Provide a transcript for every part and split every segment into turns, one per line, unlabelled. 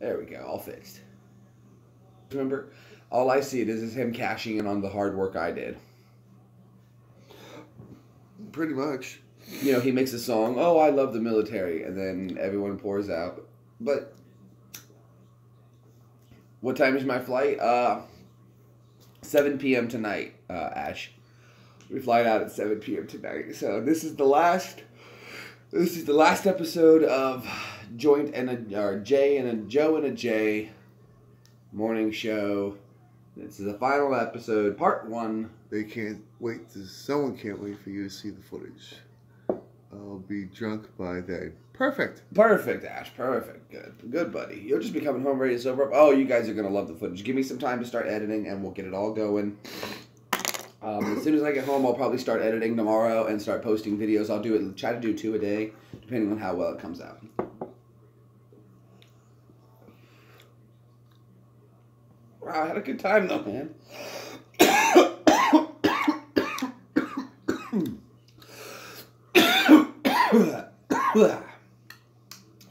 There we go, all fixed. Remember, all I see is him cashing in on the hard work I did.
Pretty much.
You know, he makes a song, oh, I love the military, and then everyone pours out. But, what time is my flight? 7 p.m. tonight, Ash. We fly out at 7 p.m. tonight. So, this is the last episode of Joe and a Joe and a J morning show. This is the final episode, part 1.
Someone can't wait for you to see the footage. I'll be drunk by then. Perfect,
Ash. Perfect. Good, buddy. You'll just be coming home ready to sober up. Oh, you guys are going to love the footage. Give me some time to start editing, and we'll get it all going. As soon as I get home, I'll probably start editing tomorrow and start posting videos. Try to do 2 a day, depending on how well it comes out. Wow, I had a good time, though, man.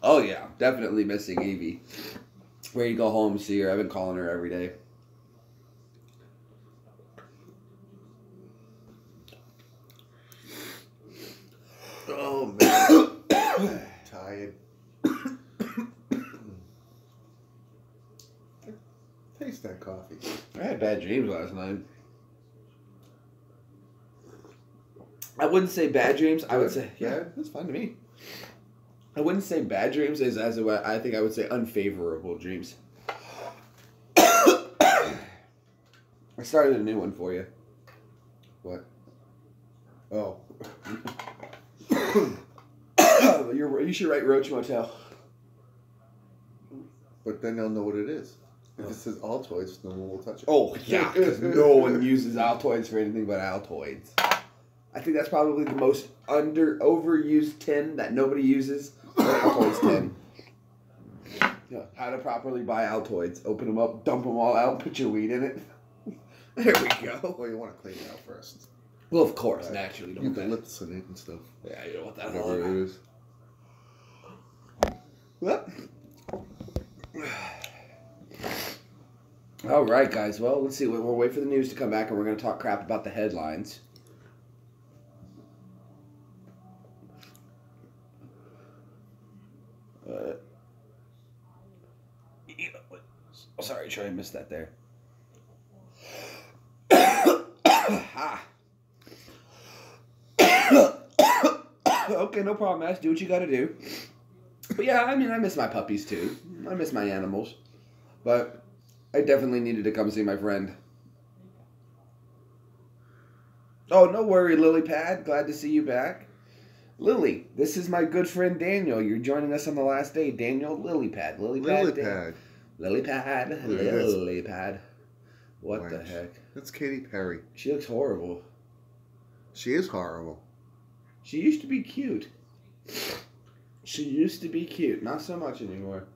Oh yeah, definitely missing Evie. Ready to go home and see her. I've been calling her every day.
Oh man, tired. Taste that coffee.
I had bad dreams last night. I wouldn't say bad dreams. I would say, yeah, that's fine to me. I wouldn't say bad dreams I think I would say unfavorable dreams. I started a new one for you.
What? Oh.
You should write Roach Motel.
But then they'll know what it is. If it says Altoids, no one will touch it.
Oh, yeah, because no one uses Altoids for anything but Altoids. I think that's probably the most overused tin that nobody uses. Altoids tin. Yeah, how to properly buy Altoids. Open them up, dump them all out, put your weed in it. There we go.
Well, you want to clean it out first.
Well, of course, naturally.
You can lips in it and stuff.
Yeah, you don't want that
Whatever it is.
Well. All right, guys. Well, let's see. We'll wait for the news to come back, and we're going to talk crap about the headlines. Sorry, Troy, I missed that there. Okay, no problem, Ash. Do what you got to do. But yeah, I mean, I miss my puppies too. I miss my animals. But I definitely needed to come see my friend. Oh, no worry, Lily Pad. Glad to see you back. Lily, this is my good friend Daniel. You're joining us on the last day. Daniel, Lily Pad. Lily Pad. What the heck?
That's Katy Perry.
She looks horrible.
She is horrible.
She used to be cute. Not so much anymore.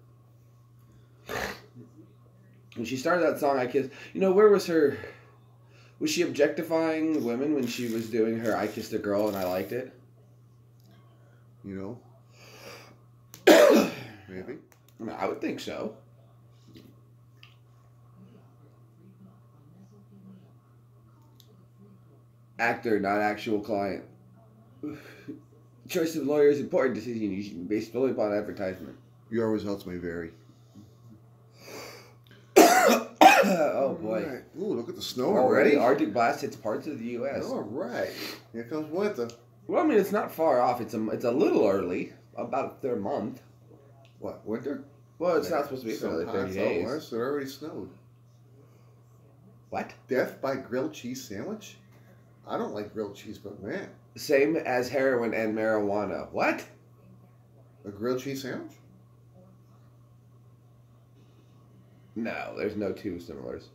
When she started that song, I Kissed... You know, where was her... Was she objectifying women when she was doing her I Kissed a Girl and I Liked It?
You know? Maybe.
I mean, I would think so. Actor, not actual client. Choice of lawyer is an important decision. You should be based solely upon advertisement.
Your results may vary.
Oh boy!
Right. Ooh, look at the snow
already. Arctic blast hits parts of the U.S.
All right, here comes winter.
Well, I mean, it's not far off. It's a little early, about their month.
What, winter?
Well, it's not supposed to be for another 30 days.
West, it already snowed.
What?
Death by grilled cheese sandwich? I don't like grilled cheese, but man.
Same as heroin and marijuana. What?
A grilled cheese sandwich?
No, there's no two similars.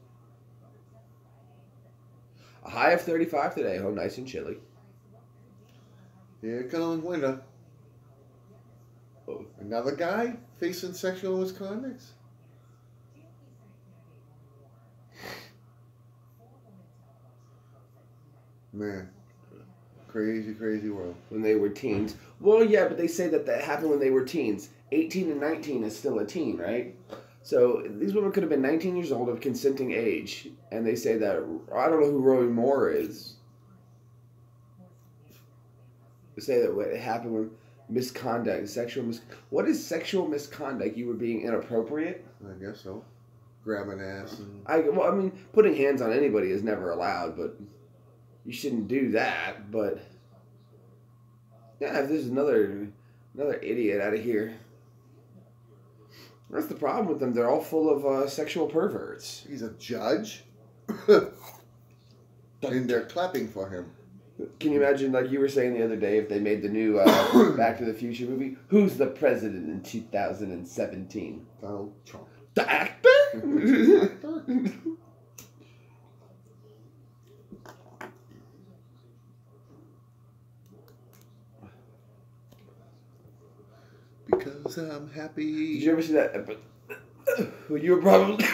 A high of 35 today. Oh, nice and chilly.
Here comes winter.
Oh.
Another guy facing sexual misconduct? Man. Crazy, crazy world.
When they were teens. Well, yeah, but they say that happened when they were teens. 18 and 19 is still a teen, right? So these women could have been 19 years old of consenting age, and they say that I don't know who Roy Moore is. They say that what happened with misconduct, What is sexual misconduct? You were being inappropriate.
I guess so. Grabbing ass. And...
I mean, putting hands on anybody is never allowed, but you shouldn't do that. But yeah, if there's another idiot out of here. That's the problem with them. They're all full of sexual perverts.
He's a judge? And they're clapping for him.
Can you imagine, like you were saying the other day, if they made the new Back to the Future movie? Who's the president in 2017?
Donald Trump.
The actor?
Because I'm happy.
Did you ever see that? When you were probably...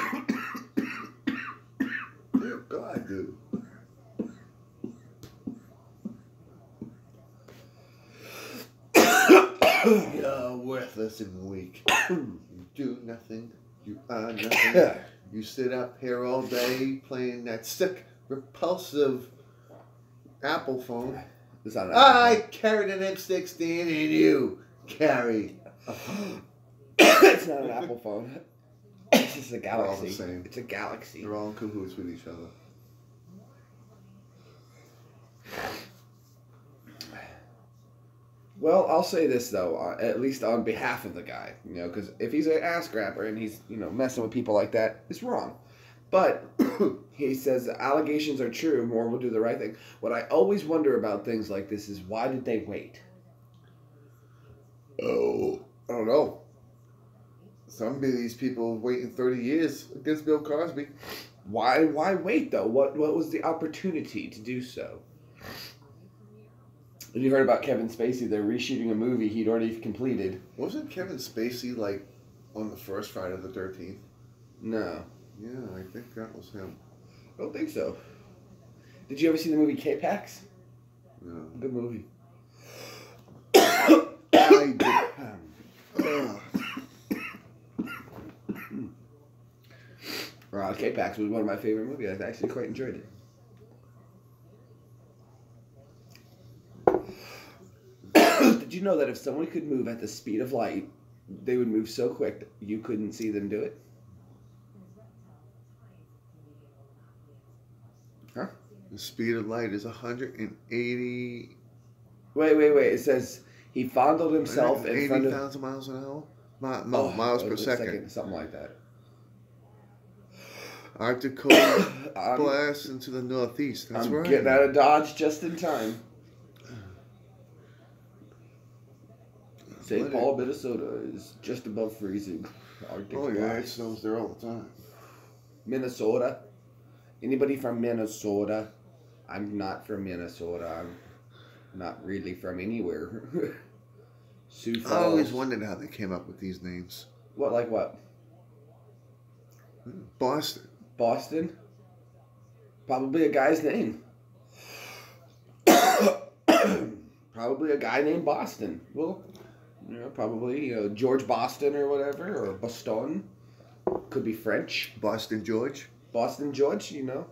Dear God, dude. You're worthless and weak. You do nothing. You are nothing. You sit up here all day playing that sick, repulsive Apple phone. I carried an M16 and you carry a phone.
It's not an Apple phone. It's just a Galaxy.
They're all the same.
It's a Galaxy.
They're all in cahoots with each other.
Well, I'll say this though, at least on behalf of the guy, because if he's an ass grabber and he's, messing with people like that, it's wrong. But he says allegations are true, Moore will do the right thing. What I always wonder about things like this is why did they wait?
Oh, I don't know. Some of these people waiting 30 years against Bill Cosby.
Why wait though? What was the opportunity to do so? And you heard about Kevin Spacey. They're reshooting a movie he'd already completed.
Wasn't Kevin Spacey like on the first Friday the 13th?
No.
Yeah, I think that was him.
I don't think so. Did you ever see the movie K-Pax?
No.
Good movie.
I did.
K-Pax was one of my favorite movies. I actually quite enjoyed it. Did you know that if someone could move at the speed of light, they would move so quick that you couldn't see them do it? Huh?
The speed of light is 180...
Wait. It says he fondled himself in front of...
80,000 miles an hour? No, miles per second.
Something like that.
Arctic cold blast into the northeast. That's right.
Getting out of Dodge just in time. St. Paul, Minnesota is just above freezing. Arctic
yeah,
blast.
it snows there all the time.
Minnesota? Anybody from Minnesota? I'm not from Minnesota. I'm not really from anywhere. Sioux Falls.
I always wondered how they came up with these names.
What, like what?
Boston.
Boston? Probably a guy's name. Probably a guy named Boston. Well, probably George Boston or whatever, or Boston. Could be French.
Boston George.
Boston George,
You know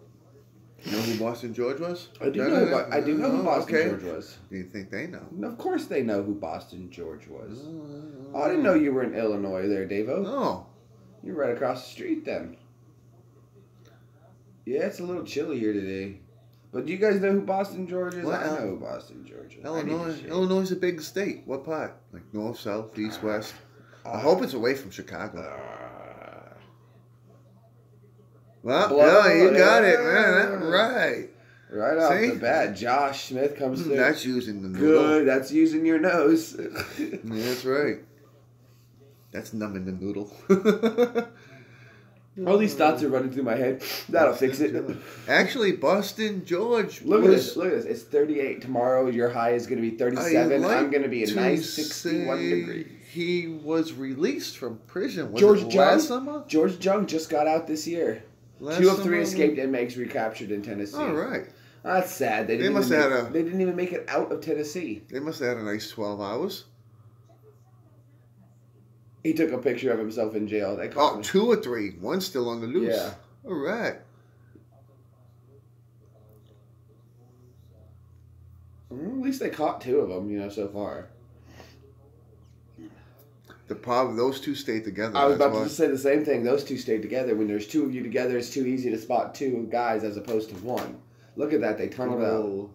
who Boston George was?
I do know who Boston George was.
Do you think they know?
Of course they know who Boston George was. I didn't know you were in Illinois there, Davo.
No.
You're right across the street then. Yeah, it's a little chilly here today. But do you guys know who Boston George is?
Well,
I know who Boston George is.
Illinois is a big state. What part? Like north, south, east, west? I hope it's away from Chicago. Well, you got it, man. Right.
Right off the bat, Josh Smith comes through.
That's using the noodle.
Good, that's using your nose.
That's right. That's numbing the noodle.
All these thoughts are running through my head. That'll fix it.
Actually, Boston George
Look at this. It's 38. Tomorrow, your high is going to be 37. I'm going to be a nice 61 degrees.
He was released from prison.
Last summer? George Jung just got out this year. 2 of 3 escaped inmates recaptured in Tennessee.
All right.
That's sad. They didn't even make it out of Tennessee.
They must have had a nice 12 hours.
He took a picture of himself in jail. They
Oh,
caught him.
2 or 3. One's still on the loose.
Yeah.
All right.
Well, at least they caught 2 of them, you know, so far.
The problem, those 2 stayed together.
I was about to say the same thing. Those 2 stayed together. When there's 2 of you together, it's too easy to spot 2 guys as opposed to 1. Look at that. They tunneled out.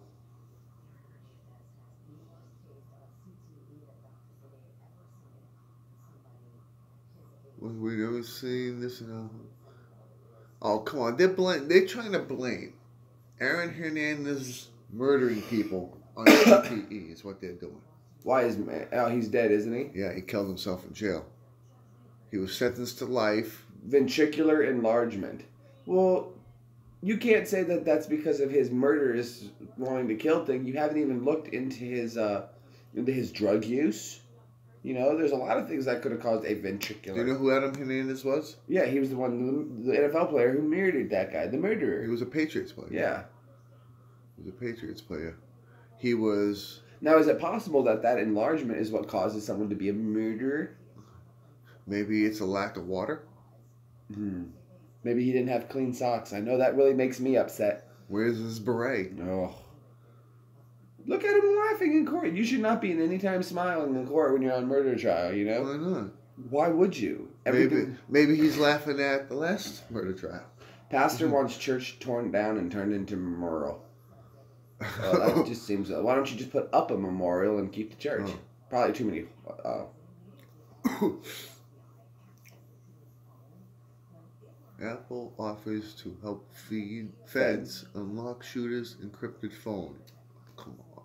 We never seen this. Oh, come on. They're trying to blame Aaron Hernandez murdering people on CTE is what they're doing.
Why is he's dead, isn't he?
Yeah, he killed himself in jail. He was sentenced to life.
Ventricular enlargement. Well, you can't say that that's because of his murderous wanting to kill thing. You haven't even looked into his drug use. You know, there's a lot of things that could have caused a ventricular.
Do you know who Adam Hernandez was?
Yeah, he was the one, the NFL player who murdered that guy, the murderer.
He was a Patriots player.
Yeah.
He was a Patriots player. He was...
Now, is it possible that enlargement is what causes someone to be a murderer?
Maybe it's a lack of water.
Maybe he didn't have clean socks. I know that really makes me upset.
Where's his beret?
Oh. Look at him laughing in court. You should not be in any time smiling in court when you're on murder trial, you know?
Why not?
Why would you?
Maybe he's laughing at the last murder trial.
Pastor wants church torn down and turned into memorial. That just seems... why don't you just put up a memorial and keep the church?
Oh.
Probably too many...
Apple offers to help feds unlock shooters' encrypted phone. Come on.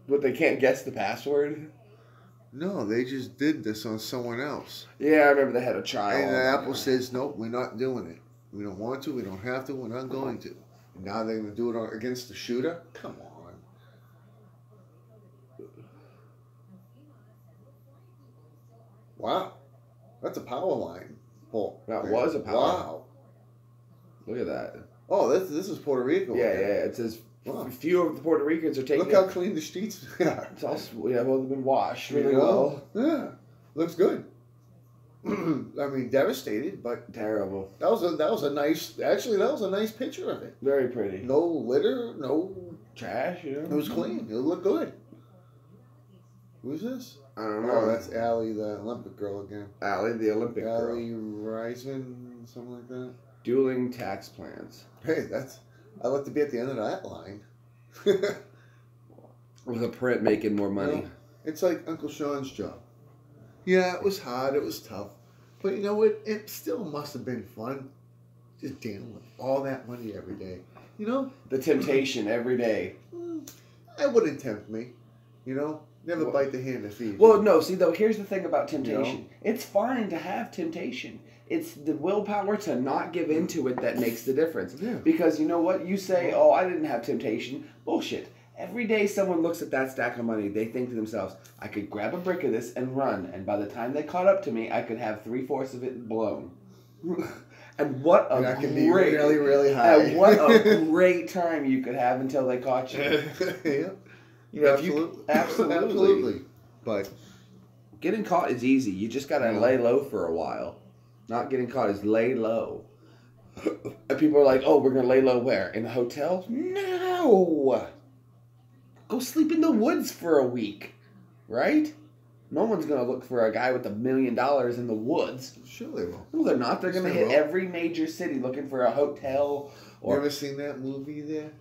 But they can't guess the password?
No, they just did this on someone else.
Yeah, I remember they had a trial.
And Apple says, nope, we're not doing it. We don't want to, we don't have to, we're not going to. And now they're going to do it against the shooter? Come on. Wow. That's a power line. Oh,
that was a power line. Wow. Look at that.
Oh, this is Puerto Rico.
Yeah, it says few of the Puerto Ricans are taking...
Look how clean the streets are.
It's also, well, they've been washed really well.
Yeah, looks good. I mean, devastated, but
terrible.
That was a nice. Actually, that was a nice picture of it.
Very pretty.
No litter, no
trash. You know? It
was clean. It looked good. Who's this?
I don't know.
Oh, that's Allie, the Olympic girl again.
Allie, the Olympic girl.
Allie Reisman, something like that.
Dueling tax plans.
Hey, I'd like to be at the end of that line.
With a print making more money.
You know, it's like Uncle Sean's job. Yeah, it was hard. It was tough. But you know what? It still must have been fun. Just dealing with all that money every day. You know?
The temptation every day.
That wouldn't tempt me. You know? Never bite the hand that feeds.
Well, no. See, though, here's the thing about temptation.
You know?
It's fine to have temptation. It's the willpower to not give into it that makes the difference.
Yeah.
Because you know what? You say, oh, I didn't have temptation. Bullshit. Every day someone looks at that stack of money, they think to themselves, I could grab a brick of this and run, and by the time they caught up to me, I could have 3/4 of it blown. And what a
I can be really, really high.
And what a great time you could have until they caught you.
Yeah.
Absolutely.
But
getting caught is easy. You just gotta lay low for a while. Not getting caught is lay low. And people are like, oh, we're gonna lay low where? In a hotel? No! Go sleep in the woods for a week. Right? No one's going to look for a guy with $1 million in the woods.
Sure they will.
No, they're not. They're going to hit every major city looking for a hotel.
You ever seen that movie there?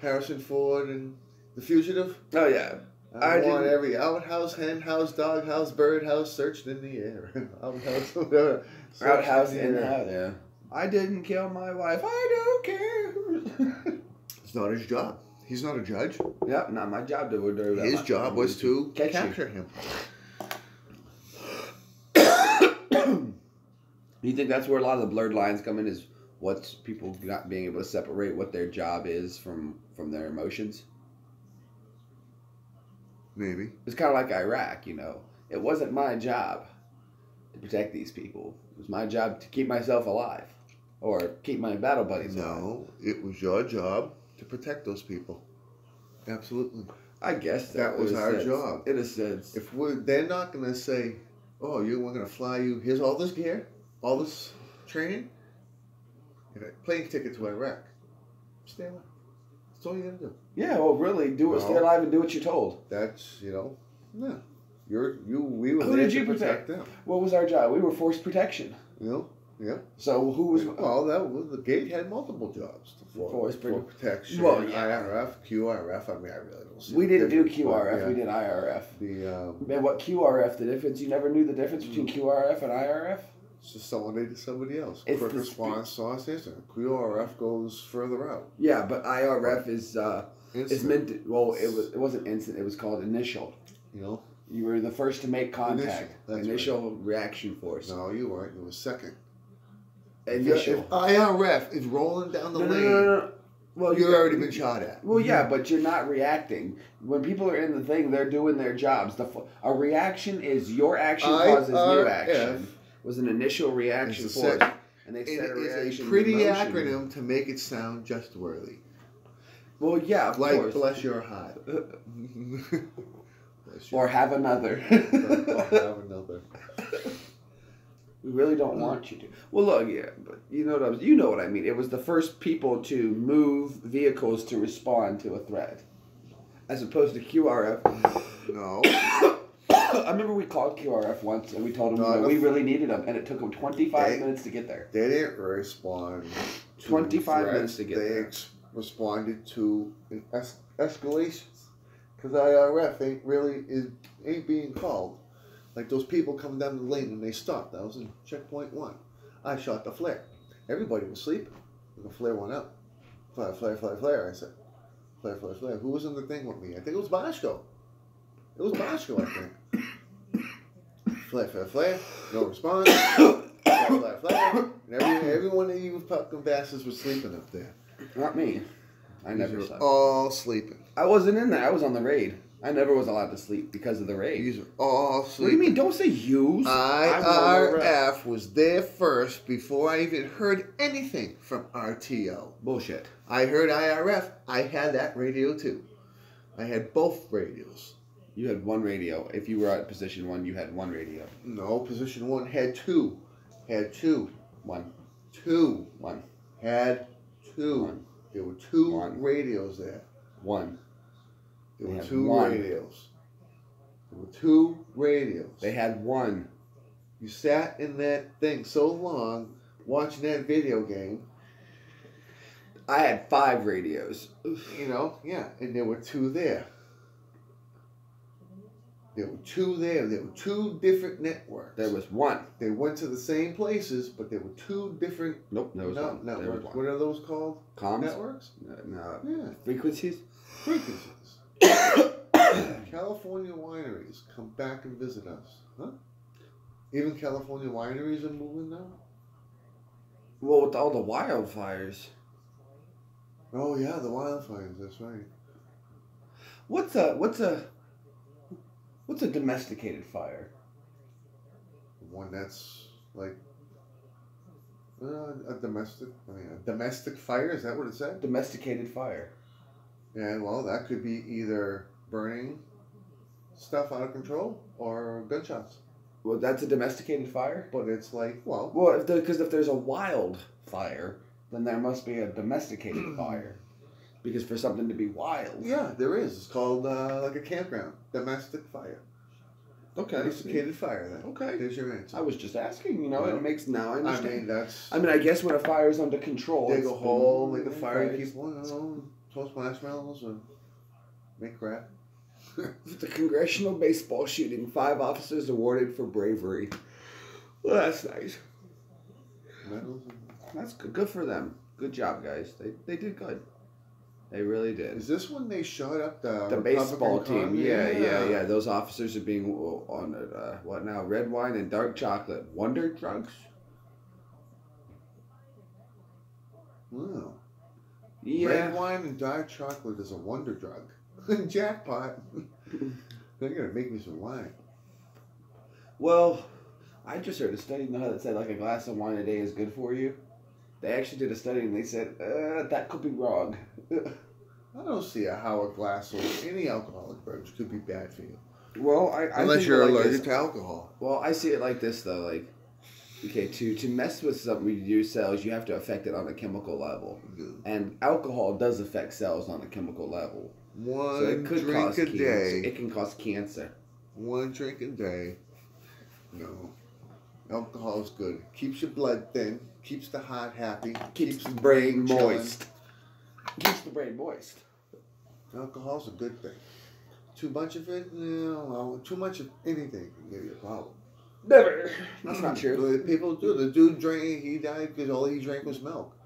Harrison Ford and The Fugitive?
Oh, yeah.
I want every outhouse, hen house, dog house, bird house searched in the air. Outhouse, whatever.
Outhouse, in the house, yeah. I didn't kill my wife. I don't care.
It's not his job. He's not a judge.
Yep, not my job to do that.
His job was to capture him.
You think that's where a lot of the blurred lines come in, is what's people not being able to separate what their job is from their emotions?
Maybe.
It's kind of like Iraq, you know. It wasn't my job to protect these people. It was my job to keep myself alive. Or keep my battle buddies alive.
No, it was your job to protect those people. Absolutely.
I guess
that was our job.
In a sense.
If they're not going to say, oh, we're going to fly you, here's all this gear, all this training, and a plane ticket to Iraq. Stay alive. That's all you got to do.
Yeah, well, really, stay alive and do what you're told.
That's, yeah. We were
who
there
did you
to protect them.
What was our job? We were force protection.
Yeah.
So who was?
Well, the gate had multiple jobs.
Force
protection.
Well, yeah.
IRF, QRF. I mean, I really don't see.
We didn't do QRF. We did IRF. And what QRF? The difference? You never knew the difference between QRF and IRF.
It's just someone did to somebody else.
It's
quick response, sauce instant. QRF goes further out.
Yeah, but IRF is meant to, well, it wasn't instant. It was called initial. You were the first to make contact. Initial reaction force.
No, you weren't. You were second.
Initial.
If IRF is rolling down the lane,
no. Well,
you've already been shot at.
Well, yeah, but you're not reacting. When people are in the thing, they're doing their jobs. A reaction is your action causes new action. Was an initial reaction force, and they set a reaction.
It's a pretty acronym to make it sound just worthy.
Well, yeah, of course.
Bless your heart.
Or have another.
Have another.
We really don't want you to. Well, look, yeah, but you know what I mean. It was the first people to move vehicles to respond to a threat, as opposed to QRF.
No.
I remember we called QRF once and we told them we really needed them, and it took them 25 minutes to get there.
They didn't respond.
25 minutes to get there.
They responded to escalations. Because IRF ain't being called. Like those people coming down the lane and they stopped. That was in checkpoint 1. I shot the flare. Everybody was sleeping. The flare went up. Flare. I said, flare. Who was in the thing with me? I think it was Boschko. I think. Flare. No response. Flare. And every one of you fucking bastards was sleeping up there.
Not me. I never slept.
All sleeping.
I wasn't in there. I was on the raid. I never was allowed to sleep because of the raid.
These are all sleeping.
What do you mean? Don't say use.
IRF was there first before I even heard anything from RTO.
Bullshit.
I heard IRF. I had that radio too. I had both radios.
You had one radio. If you were at position 1, you had one radio.
No, position 1 had 2. Had 2.
1.
2.
1.
Had 2.
1.
There were 2 radios there.
1.
There were 2 radios. There were 2 radios.
They had 1.
You sat in that thing so long watching that video game.
I had 5 radios.
Yeah, and there were 2 there. There were 2 there. There were 2 different networks.
There was 1.
They went to the same places, but there were 2 different.
Nope, there was 1.
Networks. What are those called?
Comms?
Networks?
No.
Yeah.
Frequencies?
California wineries, come back and visit us. Huh? Even California wineries are moving now?
Well, with all the wildfires.
Oh, yeah, the wildfires, that's right.
What's a domesticated fire?
One that's like a domestic fire, is that what it said?
Domesticated fire.
Yeah, well, that could be either burning stuff out of control or gunshots.
Well, that's a domesticated fire?
But it's like, well...
Well, because if there's a wild fire, then there must be a domesticated fire. Because for something to be wild...
Yeah, there is. It's called like a campground. Domestic fire.
Okay.
Domesticated fire, then.
Okay.
There's your answer.
I was just asking, it makes... Now I understand.
I
I guess when a fire is under control...
Dig a hole, make a fire, keep toast marshmallows, and make crap.
The congressional baseball shooting, 5 officers awarded for bravery. Well, that's nice. That's good. Good for them. Good job, guys. They did good. They really did.
Is this when they shot up the
baseball team? Yeah. Those officers are being on what now? Red wine and dark chocolate. Wonder drugs?
Wow.
Yeah.
Red wine and dark chocolate is a wonder drug. Jackpot. They're going to make me some wine.
Well, I just heard a study that said like a glass of wine a day is good for you. They actually did a study and they said, that could be wrong.
I don't see how a glass of any alcoholic beverage could be bad for you.
Well, I
unless
think
you're
like
allergic
this.
to alcohol.
Well, I see it like this though. Like, okay, to mess with something reduce cells, you have to affect it on a chemical level, and alcohol does affect cells on a chemical level.
One
so it could
drink
cause
a
cancer.
day.
It can cause cancer.
One drink a day. No. Alcohol is good. Keeps your blood thin. Keeps the heart happy.
Keeps the brain
chilling.
moist. Keeps the brain moist.
Alcohol's a good thing. Too much of it, no. Too much of anything can give you a problem.
Never. That's not true.
People do. The dude drank. He died because all he drank was milk.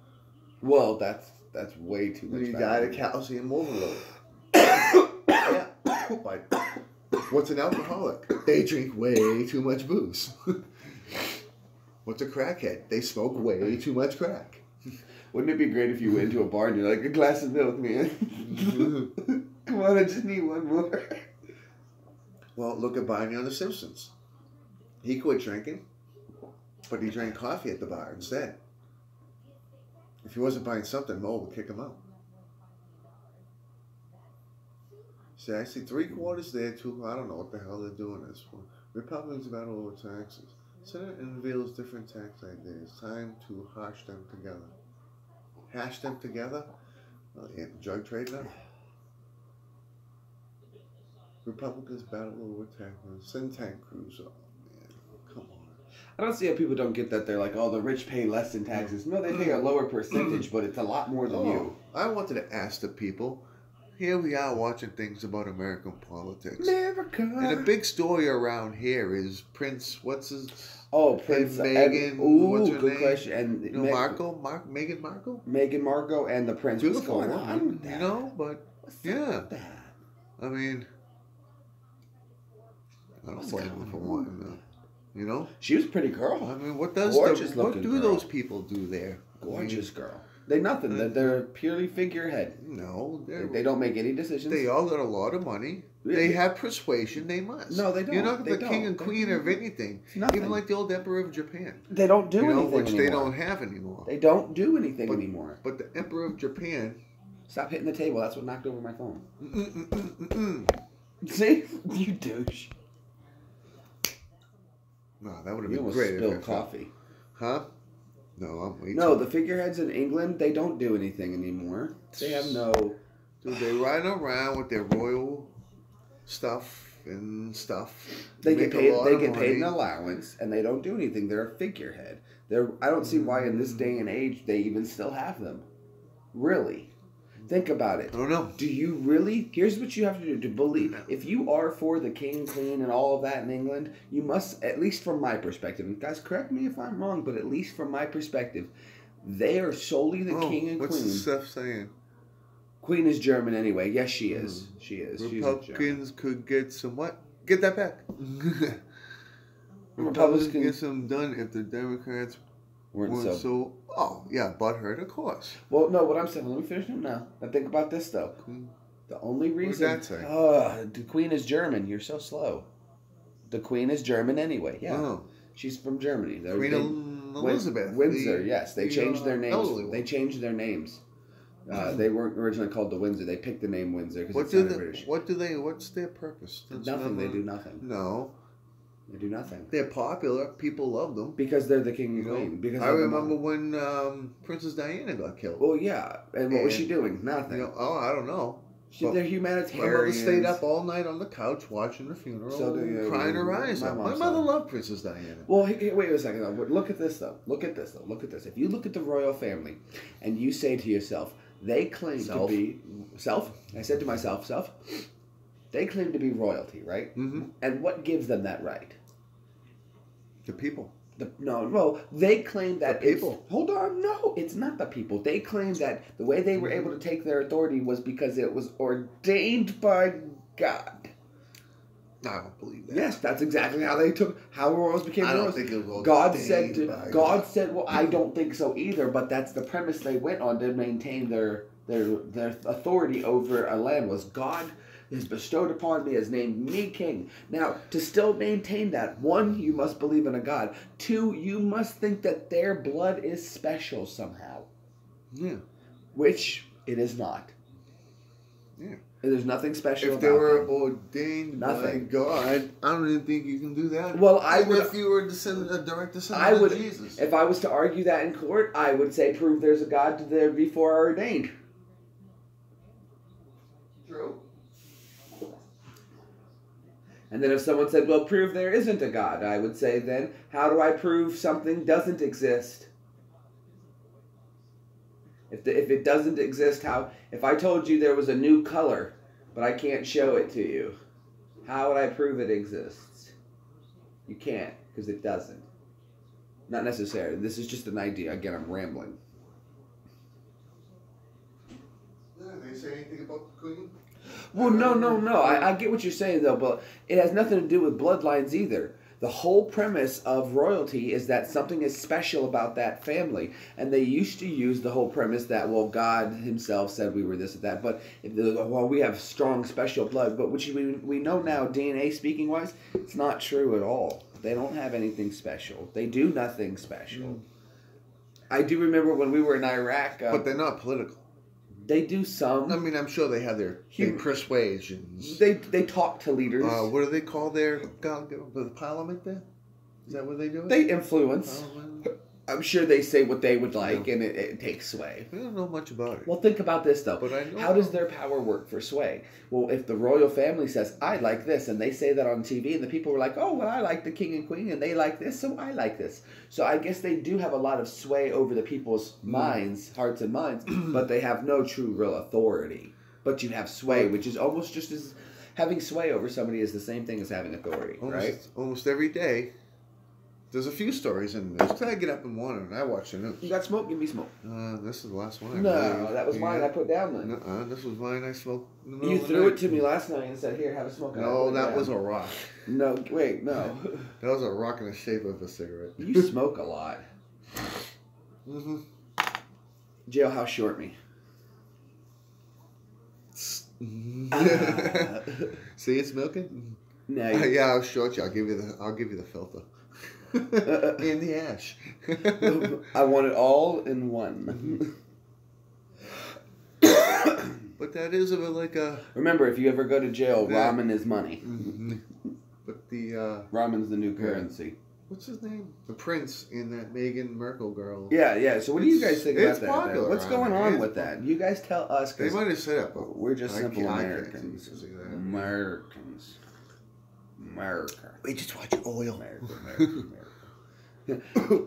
Well, that's way too much.
And he died of calcium overload. Yeah. But what's an alcoholic? They drink way too much booze. What's a crackhead? They smoke way too much crack.
Wouldn't it be great if you went into a bar and you're like, a glass of milk, man? Come on, I just need one more.
Well, look at Barney on The Simpsons. He quit drinking, but he drank coffee at the bar instead. If he wasn't buying something, Mo would kick him out. See, I see 3/4 there, too. I don't know what the hell they're doing this for. Republicans battle over taxes. Senate unveils different tax ideas. Time to hash them together. Hash them together? Well, yeah, drug trade now. Republicans battle over taxes. Send tank crews. Oh, man. Come on.
I don't see how people don't get that. They're like, oh, the rich pay less in taxes. No, they pay a lower percentage, but it's a lot more than you.
I wanted to ask the people. Here we are watching things about American politics.
America.
And a big story around here is Prince, what's his...
Oh, Prince
Meghan.
Ooh, good question. And
you know, Meghan Markle?
Meghan Markle and the Prince.
Beautiful
What's going on with that?
You know, but yeah. I mean, I don't blame her for wanting that. You know?
She was a pretty girl.
I mean, what do those people do there?
Gorgeous girl. They nothing. They're purely figurehead.
No.
They don't make any decisions.
They all got a lot of money. They have persuasion. They must.
No, they don't.
You're not the king and queen of anything.
Nothing.
Even like the old emperor of Japan.
They don't do anything
which
anymore.
They don't have anymore.
They don't do anything anymore.
But the emperor of Japan...
Stop hitting the table. That's what knocked over my phone. See? You douche.
No, that would have
You
been
almost
great.
spilled coffee.
Huh? No, I'm waiting.
No, the figureheads in England, they don't do anything anymore. They have no...
Dude, they ride around with their royal stuff and stuff.
They get paid. They get paid an allowance, and they don't do anything. They're a figurehead. I don't see why in this day and age they even still have them. Really, think about it.
I don't know.
Do you really? Here's what you have to do to believe. If you are for the king, queen, and all of that in England, you must, at least from my perspective, and guys, correct me if I'm wrong, but at least from my perspective, they are solely the king and
what's
queen.
What's Steph saying?
Queen is German anyway. Yes, she is. She is.
Republicans could get some what? Get that back. Republicans get some done if the Democrats weren't so... Oh, yeah, butthurt, of course.
Well, no, what I'm saying, let me finish it now. Now think about this, though. The only reason...
What did that say?
The Queen is German. You're so slow. The Queen is German anyway, yeah.
Oh.
She's from Germany.
Queen Elizabeth.
Windsor, yes. They changed their names. They changed their names. They weren't originally called the Windsor. They picked the name Windsor because it sounded British.
What's their purpose?
Nothing. They do nothing.
No.
They do nothing.
They're popular. People love them.
Because they're the king and queen. Because
I remember when Princess Diana got killed.
Well, yeah. And what was she doing? Nothing.
I don't know.
They're humanitarians.
My mother stayed up all night on the couch watching the funeral, crying her eyes out. My mother loved Princess Diana.
Well, wait a second, though. Look at this, though. Look at this. If you look at the royal family and you say to yourself, they claim to be... Self? I said to myself, self? They claim to be royalty, right?
Mm-hmm.
And what gives them that right?
The people.
They claim that...
The people.
Hold on, no, it's not the people. They claim that the way they were able to take their authority was because it was ordained by God.
I don't believe that.
Yes, that's exactly how royals became royals.
I don't think it was
God said, well, I don't think so either, but that's the premise they went on to maintain their authority over a land was God is bestowed upon me, has named me king. Now, to still maintain that, 1, you must believe in a God. 2, you must think that their blood is special somehow.
Yeah.
Which it is not.
Yeah.
And there's nothing special
If
about
they were
them.
ordained
Nothing.
by God, I don't even think you can do that.
Well, I
Even
would.
if you were a direct descendant of Jesus.
If I was to argue that in court, I would say prove there's a God there before ordained.
True.
And then if someone said, well, prove there isn't a God, I would say then, how do I prove something doesn't exist? If it doesn't exist, how? If I told you there was a new color, but I can't show it to you, how would I prove it exists? You can't, because it doesn't. Not necessarily. This is just an idea. Again, I'm rambling.
They say anything about the Queen?
Well, no. I get what you're saying, though, but it has nothing to do with bloodlines either. The whole premise of royalty is that something is special about that family. And they used to use the whole premise that, well, God himself said we were this or that. But, we have strong special blood. But which we know now, DNA speaking wise, it's not true at all. They don't have anything special. They do nothing special. I do remember when we were in Iraq.
But they're not political.
They do some.
I mean, I'm sure they have their persuasions.
They talk to leaders.
What do they call the parliament there? Is that what they do?
They influence. I'm sure they say what they would like, and it takes sway.
I don't know much about it.
Well, think about this, though.
But I know.
How does their power work for sway? Well, if the royal family says, I like this, and they say that on TV, and the people were like, oh, well, I like the king and queen, and they like this, so I like this. So I guess they do have a lot of sway over the people's minds, hearts and minds, but they have no true real authority. But you have sway, which is almost just as... Having sway over somebody is the same thing as having authority, right?
Almost every day. There's a few stories in this. I get up in the morning and I watch the news.
You got smoke? Give me smoke.
This is the last one.
No, that was mine. I put down then.
This was mine. I smoked.
You threw it to me last night and said, "Here, have a smoke."
No, that was a rock.
No, wait, no.
That was a rock in the shape of a cigarette.
You smoke a lot. Jailhouse short me.
See it smoking?
No.
Yeah, I'll short you. I'll give you the filter. In the ash.
I want it all in one.
But that is a bit like a...
Remember, if you ever go to jail, ramen is money.
But the...
Ramen's the new currency.
What's his name? The prince in that Meghan Markle girl.
Yeah. So what do you guys think about that?
Popular,
what's going on with that? You guys tell us.
They might have said it, but
we're just simple Americans. America.
We just watch oil.
America.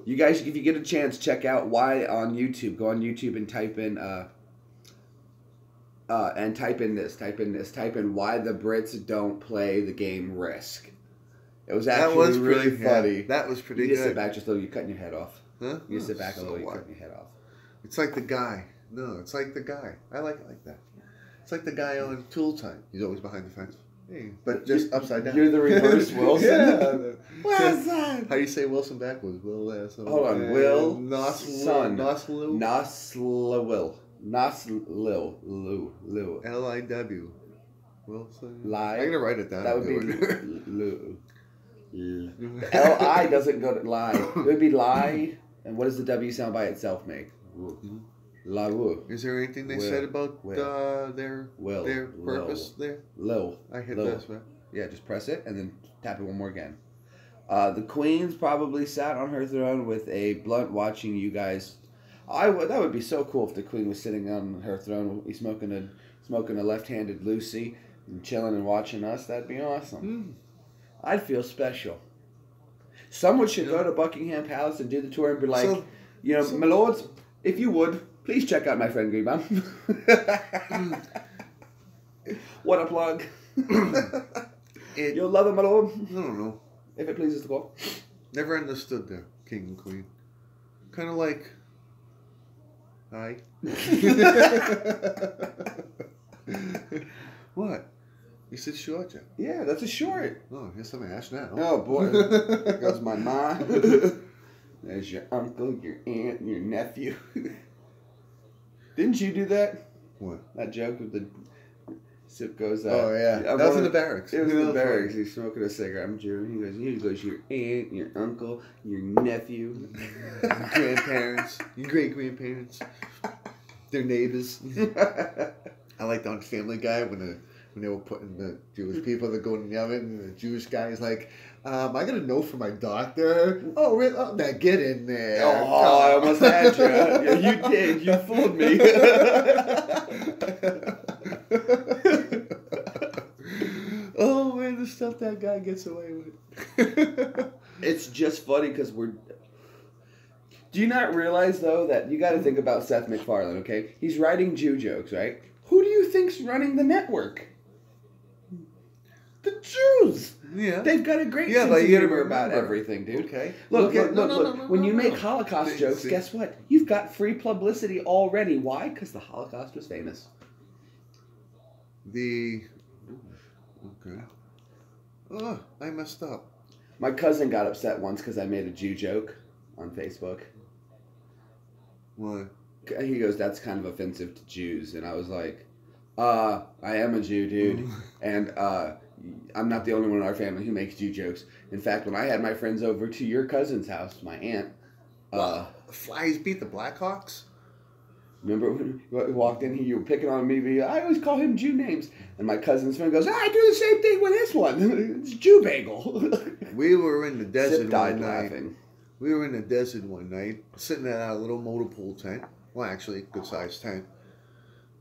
You guys, if you get a chance, check out why on YouTube. Go on YouTube and type in Type in why the Brits don't play the game Risk. It was actually really funny.
Yeah, that was pretty
you
good.
You sit back just a little. You're cutting your head off.
Huh?
You sit back a little. You're cutting your head off.
It's like the guy. No, it's like the guy. I like it like that. It's like the guy on Tool Time. He's always behind the fence. Hey, but just upside down.
You're the reverse Wilson.
Yeah.
What's that?
How do you say Wilson backwards? Will.
Hold on. Will.
Noslil.
Liw.
L-I-W. Wilson.
Lie.
I'm gonna write it down.
That would be the L-I doesn't go to lie. It would be lie. And what does the W sound by itself make? La woo.
Is there anything they said about their purpose there?
Lil.
I hit this, man.
Yeah, just press it and then tap it one more again. The Queen's probably sat on her throne with a blunt watching you guys. That would be so cool if the Queen was sitting on her throne, smoking a left-handed Lucy and chilling and watching us. That'd be awesome. I'd feel special. Someone should go to Buckingham Palace and do the tour and be like, my lords, if you would, please check out my friend Greenbaum. What a plug. You'll love him, my lord.
I don't know.
If it pleases the court.
Never understood the king and queen. Kind of like... Hi. What? You said short, Jeff.
Yeah, that's a short.
Oh, here's some ash now.
Oh, boy. There goes my mom. There's your uncle, your aunt, and your nephew. Didn't you do that?
What?
That joke with the sip goes up.
Oh, yeah. That was in the barracks.
It was in the barracks. He's smoking a cigarette. I'm Jeremy. He goes, your aunt, your uncle, your nephew.
Your grandparents. Your great-grandparents. Their neighbors. I liked on Family Guy when they were putting the Jewish people that go in the oven, and the Jewish guy is like, I got a note from my doctor. Oh, really? Oh, now get in there.
Oh, I almost had you. Yeah, you did. You fooled me.
Oh, man, the stuff that guy gets away with.
It's just funny because we're... Do you not realize, though, that you got to think about Seth MacFarlane, okay? He's writing Jew jokes, right? Who do you think's running the network? The Jews.
Yeah.
They've got a great sense of humor about everything, dude.
Okay.
Look. When you make Holocaust jokes, guess what? You've got free publicity already. Why? Because the Holocaust was famous.
Okay. Oh, I messed up.
My cousin got upset once because I made a Jew joke on Facebook.
Why?
He goes, that's kind of offensive to Jews. And I was like, I am a Jew, dude. And I'm not the only one in our family who makes Jew jokes. In fact, when I had my friends over to your cousin's house, my aunt...
the Flyers beat the Blackhawks?
Remember when you walked in here, you were picking on me, I always call him Jew names. And my cousin's friend goes, I do the same thing with this one. It's Jew Bagel.
We were in the desert
died
one night.
laughing.
We were in the desert one night, sitting at our little motor pool tent. Well, actually, good-sized tent.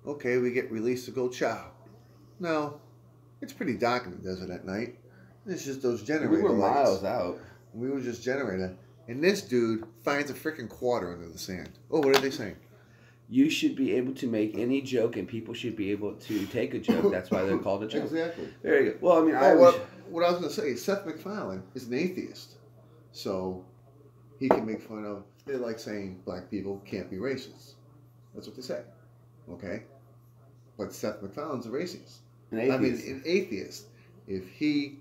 Okay, we get released to go chow. Now, it's pretty dark in the desert at night. It's just those generator
We were
lights.
miles out.
We were just generator. And this dude finds a freaking quarter under the sand. Oh, what are they saying?
You should be able to make any joke, and people should be able to take a joke. That's why they're called a joke.
Exactly.
Very good. Well, I mean,
what I was going to say, Seth MacFarlane is an atheist. So he can make fun of, they're like saying black people can't be racist. That's what they say. Okay? But Seth MacFarlane's a racist. An atheist. If he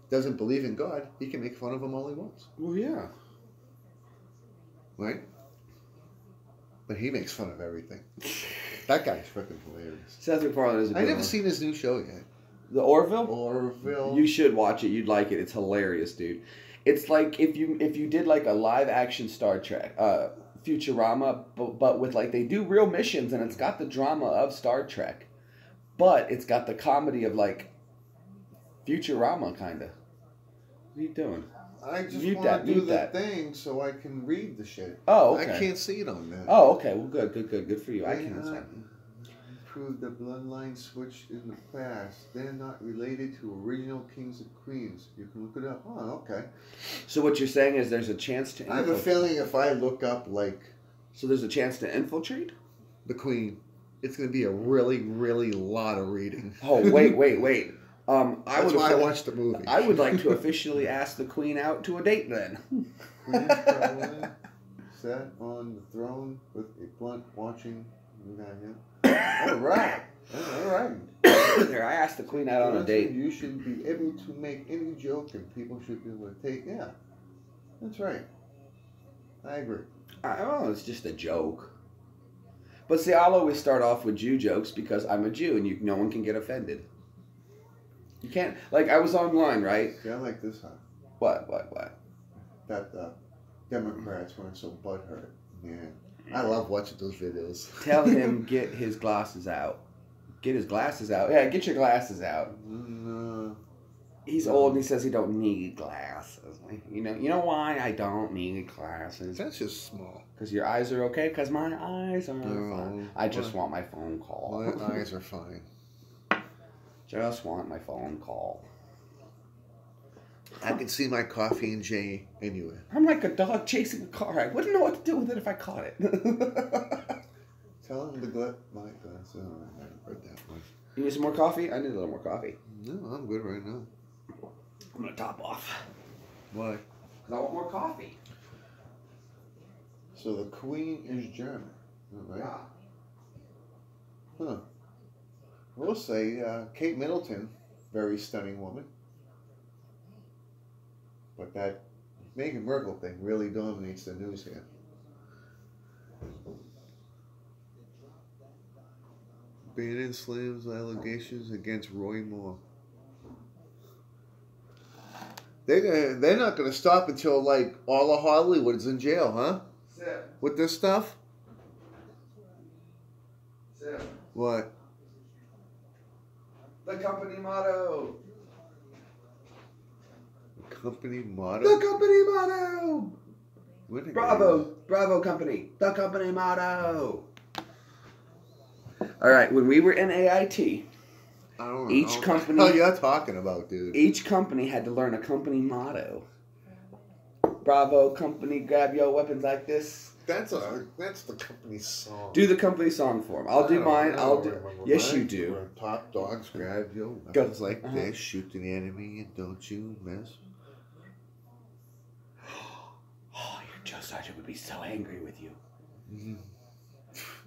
doesn't believe in God, he can make fun of him all he wants.
Well, yeah.
Right? But he makes fun of everything. That guy's freaking hilarious.
Seth MacFarlane is a good
I never
one.
seen his new show yet.
The Orville?
Orville.
You should watch it. You'd like it. It's hilarious, dude. It's like if you did like a live action Star Trek, Futurama, but with like they do real missions and it's got the drama of Star Trek, but it's got the comedy of like Futurama kind of. What are you doing?
I just want to do the thing so I can read the shit.
Oh, okay.
I can't see it on that.
Oh, okay. Well, good for you. I can. That's fine.
Prove the bloodline switched in the past. They're not related to original kings and queens. You can look it up. Oh, okay.
So what you're saying is there's a chance to...
I have a feeling if I look up, like...
So there's a chance to infiltrate?
The queen. It's going to be a really, really lot of reading.
Oh, wait.
That's why I watched the movie.
I would like to officially ask the queen out to a date then.
Queen Caroline sat on the throne with a blunt watching... All right.
There, I asked the queen out on a date.
You should be able to make any joke and people should be able to take. Yeah, that's right. I agree.
Oh, it's just a joke. But see, I'll always start off with Jew jokes because I'm a Jew and no one can get offended. You can't, like I was online, right?
See, I like this, huh?
What?
That Democrats weren't so butthurt. Man. I love watching those videos.
Tell him get his glasses out. Get his glasses out. Yeah, get your glasses out. He's old and he says he don't need glasses. You know why I don't need glasses?
That's just small.
Because your eyes are okay? Because my eyes are fine. I just want my phone call.
My eyes are fine.
Just want my phone call.
I can see my coffee and J anywhere.
I'm like a dog chasing a car. I wouldn't know what to do with it if I caught it.
Tell him to my glass. Oh, I haven't heard that one.
You need some more coffee? I need a little more coffee.
No, I'm good right now.
I'm going to top off.
Why?
Because I want more coffee.
So the queen is German, right?
Yeah.
Huh. We'll say Kate Middleton, very stunning woman. But that Meghan Markle thing really dominates the news here. Bannon slams allegations against Roy Moore. They're not going to stop until like all of Hollywood's in jail, huh? With this stuff? What?
The company motto.
Company
The
motto.
company motto.
What
Bravo. Bravo company. The company motto. All right. When we were in AIT,
I don't know.
each company.
What the hell you're talking about, dude?
Each company had to learn a company motto. Bravo company, grab your weapons like this.
That's the company song.
Do the company song for him. I'll do mine. I'll do. Yes, you do.
We're top dogs, grab your weapons like this. Shoot the enemy and don't you miss.
Oh, your Joe Sergeant would be so angry with you.
Mm-hmm.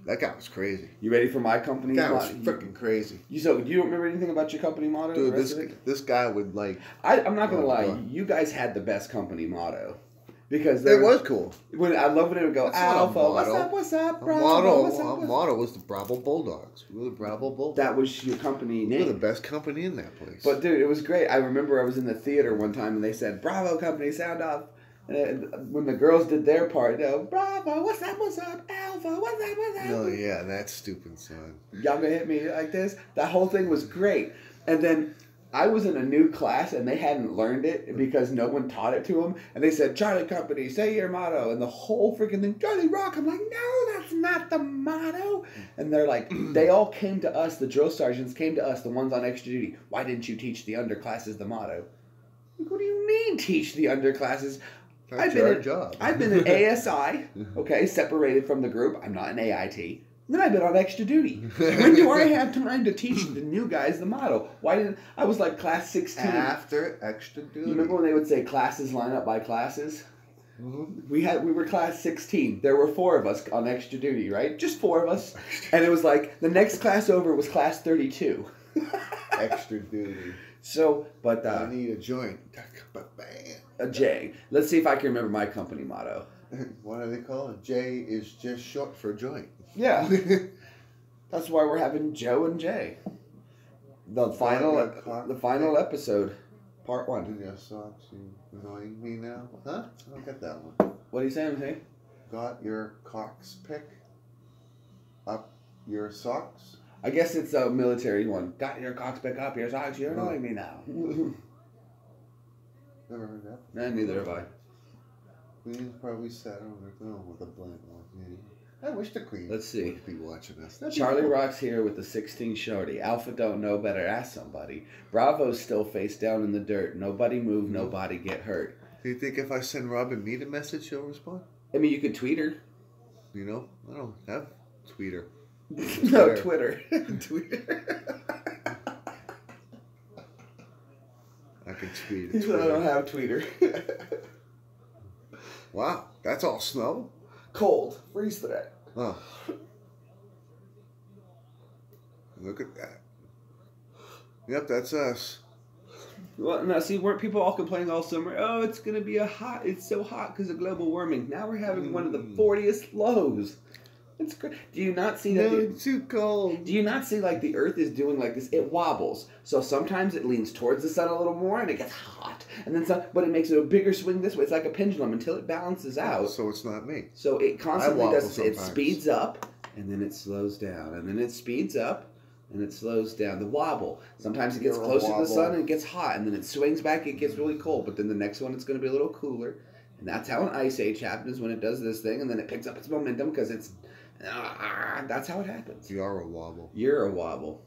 That guy was crazy.
You ready for my company?
That guy was freaking crazy.
You don't remember anything about your company motto?
Dude, this guy would like.
I'm not gonna lie. You guys had the best company motto. Because
it was cool.
I love when it would go, Alpha, what's up, Bravo, what's up?
Our motto was the Bravo Bulldogs. We were the Bravo Bulldogs.
That was your company name.
We were the best company in that place.
But dude, it was great. I remember I was in the theater one time and they said, Bravo company, sound off. And when the girls did their part, they go, Bravo, what's up, Alpha, what's up?
Oh yeah, that stupid song.
Y'all gonna hit me like this? That whole thing was great. And then I was in a new class and they hadn't learned it because no one taught it to them. And they said, Charlie Company, say your motto. And the whole freaking thing, Charlie Rock. I'm like, no, that's not the motto. And they're like, they all came to us, the drill sergeants came to us, the ones on extra duty. Why didn't you teach the underclasses the motto? Like, what do you mean teach the underclasses?
That's your job.
I've been an ASI, okay, separated from the group. I'm not an AIT. Then I've been on extra duty. When do I have time to teach the new guys the motto? Why didn't I was like class 16
after extra duty?
You remember when they would say classes line up by classes?
Mm-hmm.
We were class 16. There were 4 of us on extra duty, right? Just 4 of us. And it was like the next class over was class 32.
Extra duty.
So, but
I need a joint.
A J. Let's see if I can remember my company motto.
What do they call it? J is just short for joint.
Yeah. That's why we're having Joe and Jay. The final episode, part 1.
In your socks, you annoying me now? Huh? I don't get that one.
What are you saying, hey?
Got your cocks pick up your socks?
I guess it's a military one. Got your cocks pick up your socks, you're annoying me now.
Never heard that.
Nah, neither have I.
Queen's probably sat on her throne with a blank one. Yeah. I wish the Queen would be watching us.
Charlie Rock's here with the 16 shorty. Alpha don't know better, ask somebody. Bravo's still face down in the dirt. Nobody move, nobody get hurt.
Do you think if I send Robin Mead a message, she'll respond?
I mean, you could tweet her.
You know, I don't have Tweeter.
No, Twitter.
Twitter. I can tweet.
He said I don't have Tweeter.
Wow, that's all snow?
Cold. Freeze threat.
Oh. Look at that. Yep, that's us.
Well, now see, weren't people all complaining all summer? Oh, it's gonna be it's so hot because of global warming. Now we're having one of the 40th lows. It's great. Do you not see that?
No, it's too cold.
Do you not see like the Earth is doing like this? It wobbles. So sometimes it leans towards the sun a little more and it gets hot, and then but it makes it a bigger swing this way. It's like a pendulum until it balances out.
So it's not me.
So it constantly does.
Sometimes.
It speeds up and then it slows down, and then it speeds up and it slows down. The wobble. Sometimes it gets closer to the sun and it gets hot, and then it swings back. It gets really cold, but then the next one it's going to be a little cooler, and that's how an ice age happens when it does this thing, and then it picks up its momentum because it's. That's how it happens.
You're a wobble.
You're a wobble.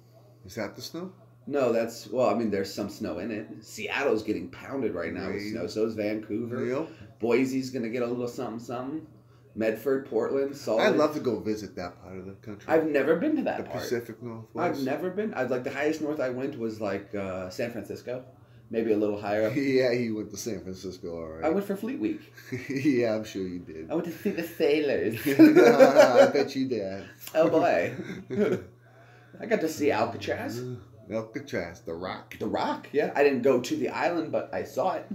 Is that the snow?
No, that's... Well, I mean, there's some snow in it. Seattle's getting pounded right now with snow. So is Vancouver.
Real?
Boise's going to get a little something. Medford, Portland, Salt Lake.
I'd love to go visit that part of the country.
I've never been to that part.
The Pacific Northwest.
I've never been. The highest north I went was like San Francisco. Maybe a little higher up.
Yeah, you went to San Francisco, all right.
I went for Fleet Week.
Yeah, I'm sure you did.
I went to see the sailors.
I bet you did.
Oh, boy. I got to see Alcatraz.
Alcatraz, The Rock.
The Rock, yeah. I didn't go to the island, but I saw it.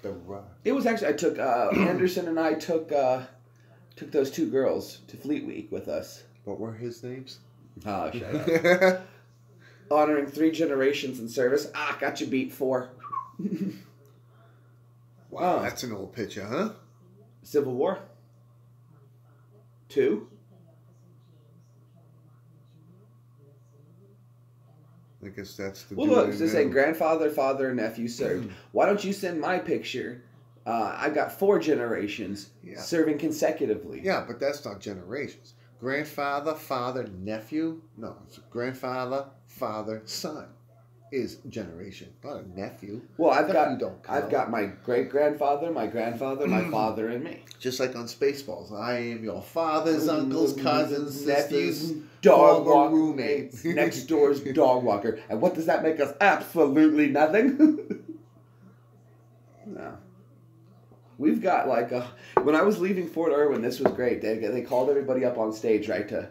The Rock.
It was actually, I took, Anderson and I took those 2 girls to Fleet Week with us.
What were his names?
Oh, shut up. Honoring 3 generations in service. Got you beat 4.
Wow, that's an old picture, huh?
Civil War. 2.
I guess that's the.
Well, look, just say grandfather, father, and nephew served. Why don't you send my picture? I've got 4 generations serving consecutively.
Yeah, but that's not generations. Grandfather, father, nephew. No, it's grandfather, father, son. Is generation, not a nephew.
Well, I've got my great grandfather, my grandfather, my father, and me.
Just like on Spaceballs, I am your father's uncles, cousins,
nephews,
sisters,
dog walker, roommates, next door's dog walker. And what does that make us? Absolutely nothing. No. We've got like when I was leaving Fort Irwin, this was great. They called everybody up on stage, right, to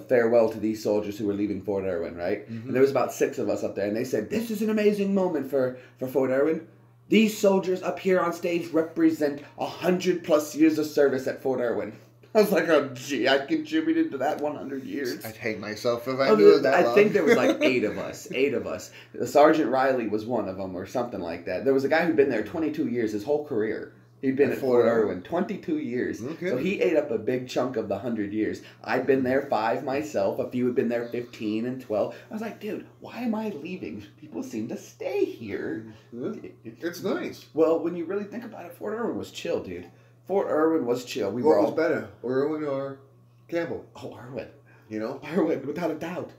farewell to these soldiers who were leaving Fort Irwin, right? Mm-hmm. And there was about 6 of us up there, and they said, this is an amazing moment for Fort Irwin. These soldiers up here on stage represent 100+ years of service at Fort Irwin. I was like, oh, gee, I contributed to that 100 years.
I'd hate myself if I knew it that long.
I think there was like 8 of us. 8 of us. Sergeant Riley was one of them or something like that. There was a guy who'd been there 22 years, his whole career. He'd been at Fort Irwin 22 years. Okay. So he ate up a big chunk of the 100 years. I'd been there 5 myself. A few had been there 15 and 12. I was like, dude, why am I leaving? People seem to stay here.
It's nice.
Well, when you really think about it, Fort Irwin was chill, dude. Fort Irwin was chill.
What was better, Irwin or Campbell?
Oh, Irwin.
Irwin,
without a doubt.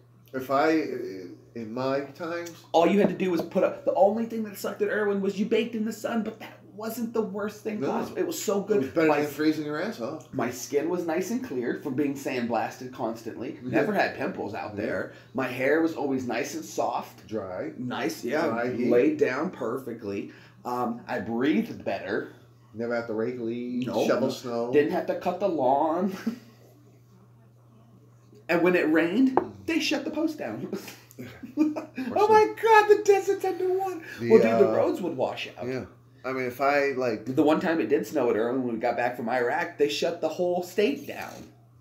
In my times...
All you had to do was put up... The only thing that sucked at Irwin was you baked in the sun, but that wasn't the worst thing possible. It was so good. It was
better than freezing your ass off.
My skin was nice and clear from being sandblasted constantly. Never had pimples out there. My hair was always nice and soft.
Dry.
Nice, laid down perfectly. I breathed better.
Never have to rake leaves, shovel snow.
Didn't have to cut the lawn. And when it rained, they shut the post down. Oh my God, the desert's underwater. Well, dude, the roads would wash out.
Yeah. I mean, the
one time it did snow at Irwin when we got back from Iraq, they shut the whole state down.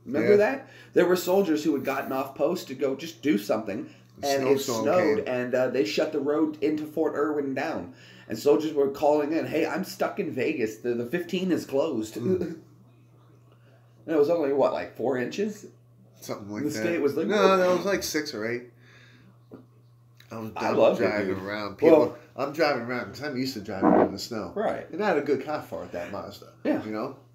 Remember that? There were soldiers who had gotten off post to go just do something, and it snowed, and they shut the road into Fort Irwin down. And soldiers were calling in, hey, I'm stuck in Vegas. The 15 is closed. And it was only, 4 inches?
Something like that.
The state was like...
No, it was like 6 or 8. I love driving around. I'm driving around because I'm used to driving in the snow.
Right.
And I had a good car for it, that Mazda.
Yeah.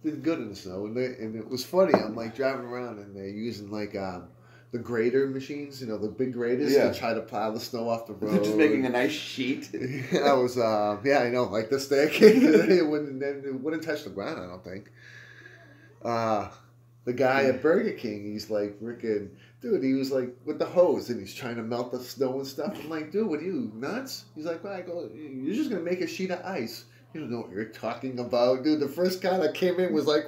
Did good in the snow. And it was funny. I'm like driving around and they're using the grader machines, the big graders to try to plow the snow off the road.
They're just making a nice sheet.
I was, I know, like the staircase. it wouldn't touch the ground, I don't think. The guy at Burger King, he's like freaking... Dude, he was like with the hose and he's trying to melt the snow and stuff. I'm like, dude, what are you, nuts? He's like, well, I go, you're just going to make a sheet of ice. You don't know what you're talking about. Dude, the first guy that came in was like,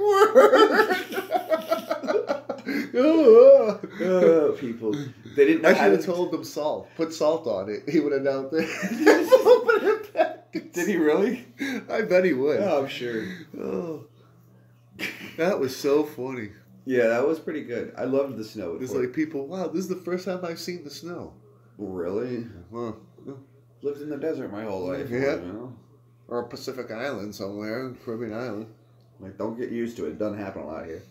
people. They didn't know
I should have told them salt. Put salt on it. He would have known.
Did he really?
I bet he would.
Oh, I'm sure.
Oh, that was so funny.
Yeah, that was pretty good. I loved the snow.
It's like people, wow, this is the first time I've seen the snow.
Really?
Well,
lived in the desert my whole life.
Yeah. Or a Pacific Island somewhere, Caribbean Island.
Like, don't get used to it. It doesn't happen a lot here.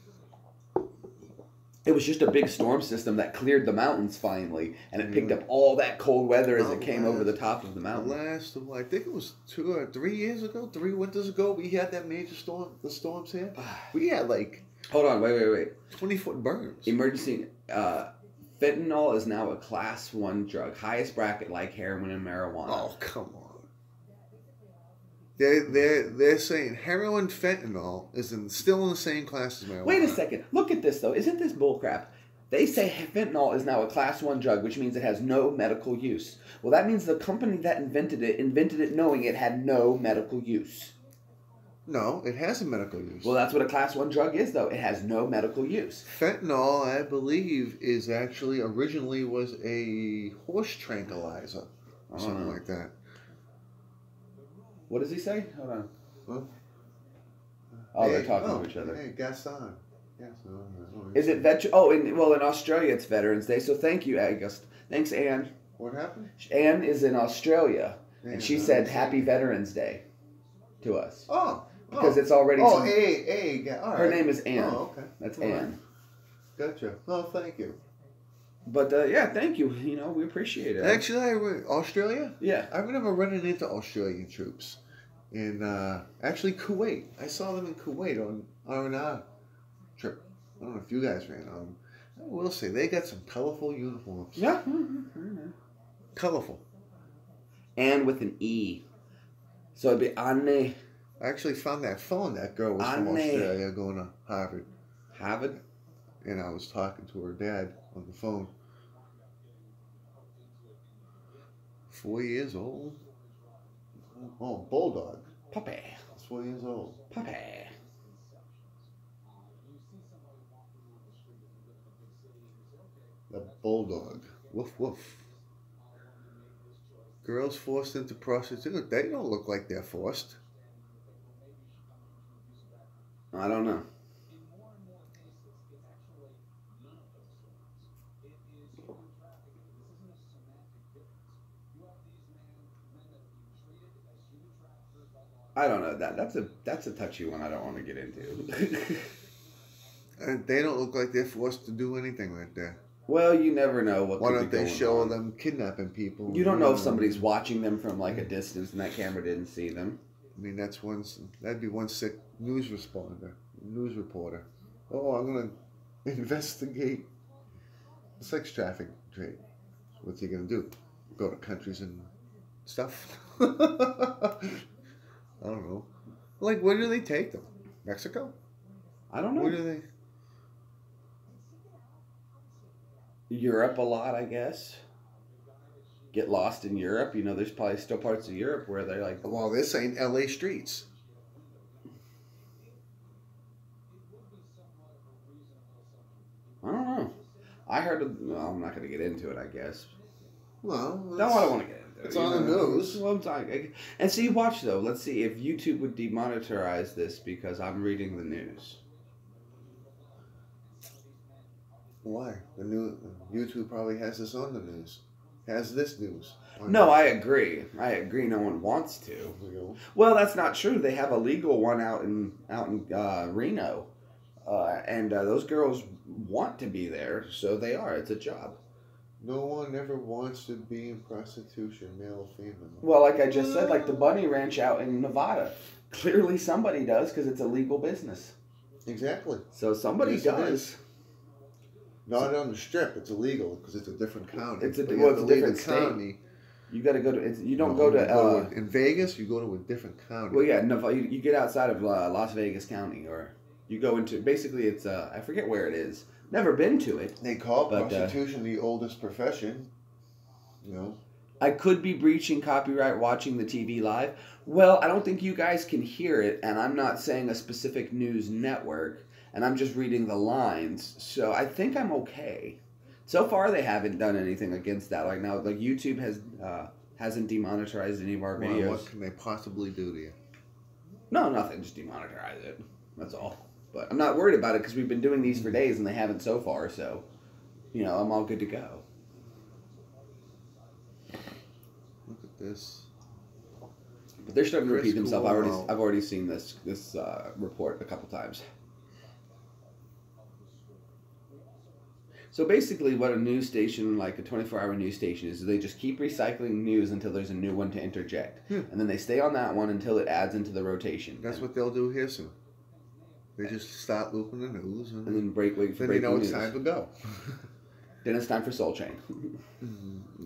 It was just a big storm system that cleared the mountains finally, and it picked up all that cold weather as it came over the top of the mountain.
I think it was 2 or 3 years ago, 3 winters ago, we had that major storm, the storms here. We had
Hold on, wait.
20-foot burns.
Emergency. Fentanyl is now a class 1 drug. Highest bracket like heroin and marijuana.
Oh, come on. They're saying heroin, fentanyl is still in the same class as marijuana.
Wait a second. Look at this, though. Isn't this bullcrap? They say fentanyl is now a class 1 drug, which means it has no medical use. Well, that means the company that invented it knowing it had no medical use.
No, it has a medical use.
Well, that's what a class 1 drug is, though. It has no medical use.
Fentanyl, I believe, originally was a horse tranquilizer or something like that.
What does he say? Hold on.
Huh?
Oh, they're talking to each other.
Hey, Gaston.
Is it in Australia it's Veterans Day, so thank you, August. Thanks, Anne.
What happened?
Anne is in Australia, and she said Happy Veterans Day to us.
Oh.
Because it's already...
Oh,
all right. Her name is Anne.
Oh, okay.
That's
all
Anne.
Right. Gotcha. Oh, thank you.
But yeah, thank you. You know, we appreciate it.
Actually, Australia?
Yeah.
I've never run into Australian troops. In actually Kuwait. I saw them in Kuwait on R&R trip. I don't know if you guys ran on them. I will say they got some colorful uniforms.
Yeah.
Colorful.
And with an E. So it'd be Anne.
I actually found that phone. That girl was from Australia going to Harvard.
Harvard?
And I was talking to her dad on the phone. 4 years old. Oh, bulldog.
Puppy.
He's 4 years old.
Puppy.
The bulldog. Woof woof. Girls forced into prostitution. They don't look like they're forced.
I don't know. I don't know. That's a touchy one I don't want to get into.
And they don't look like they're forced to do anything right there.
Well, you never know what.
Why don't they show them kidnapping people?
You don't know if somebody's watching them from like a distance and that camera didn't see them.
I mean, that'd be one sick news reporter. Oh, I'm gonna investigate sex trafficking trade. What's he gonna do? Go to countries and stuff? I don't know. Like, where do they take them? Mexico?
I don't know.
Where do they?
Europe a lot, I guess. Get lost in Europe. You know, there's probably still parts of Europe where they're like...
Well, they're saying LA streets.
I don't know. I heard... Well, I'm not going to get into it, I guess.
Well...
No, I don't want to get into it.
It's on the news.
Well, and see, watch, though. Let's see if YouTube would demonetize this because I'm reading the news.
Why? The new YouTube probably has this on the news. Has this news.
No, I agree. No one wants to. Well, that's not true. They have a legal one out in Reno, and those girls want to be there, so they are. It's a job.
No one ever wants to be in prostitution, male or female.
Well, like I just said, like the Bunny Ranch out in Nevada. Clearly, somebody does because it's a legal business.
Exactly.
So somebody does.
Not on the Strip. It's illegal because it's a different county.
It's a different state. You got to go to. You don't go to.
In Vegas, you go to a different county.
Well, yeah, you get outside of Las Vegas County, or you go into. Basically, it's I forget where it is. Never been to it.
They call prostitution the oldest profession. You know.
I could be breaching copyright watching the TV live. Well, I don't think you guys can hear it, and I'm not saying a specific news network. And I'm just reading the lines, so I think I'm okay. So far, they haven't done anything against that. Like now, like YouTube hasn't demonetized any of our videos.
What can they possibly do to you?
No, nothing. Just demonetize it. That's all. But I'm not worried about it because we've been doing these for days and they haven't so far. So, you know, I'm all good to go.
Look at this.
But they're starting to repeat themselves. I've already seen this report a couple times. So basically what a news station, like a 24-hour news station is they just keep recycling news until there's a new one to interject. And then they stay on that one until it adds into the rotation.
That's what they'll do here soon. They just start looping the news. And
then wait for breaking news.
Then you know it's time to go.
Then it's time for Soul Train.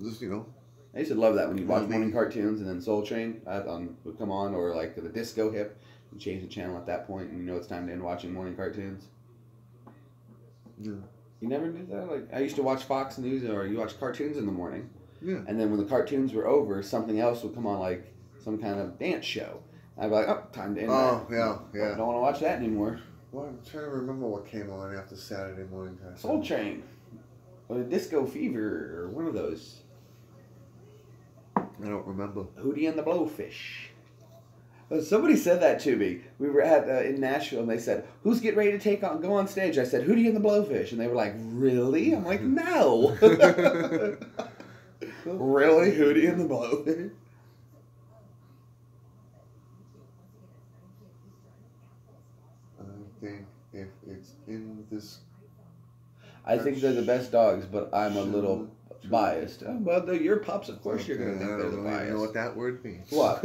Just, you know.
I used to love that when you watch morning cartoons and then Soul Train would come on, or like the disco hip. You change the channel at that point and you know it's time to end watching morning cartoons.
Yeah.
You never did that? Like I used to watch Fox News, or you watch cartoons in the morning.
Yeah.
And then when the cartoons were over, something else would come on, like some kind of dance show. I'd be like, oh, time to end that.
Yeah.
I don't want to watch that anymore.
Well, I'm trying to remember what came on after Saturday morning.
Soul Train. Or Disco Fever, or one of those.
I don't remember.
Hootie and the Blowfish. Somebody said that to me. We were at in Nashville, and they said, "Who's getting ready to go on stage?" I said, "Hootie and the Blowfish," and they were like, "Really?" I'm like, "No." Really, Hootie and the Blowfish?
I think if it's in this.
I think they're the best dogs, but I'm a little biased. Oh, well, they're your pups. Of course you're going to think they're the biased.
I don't know what that word means.
What?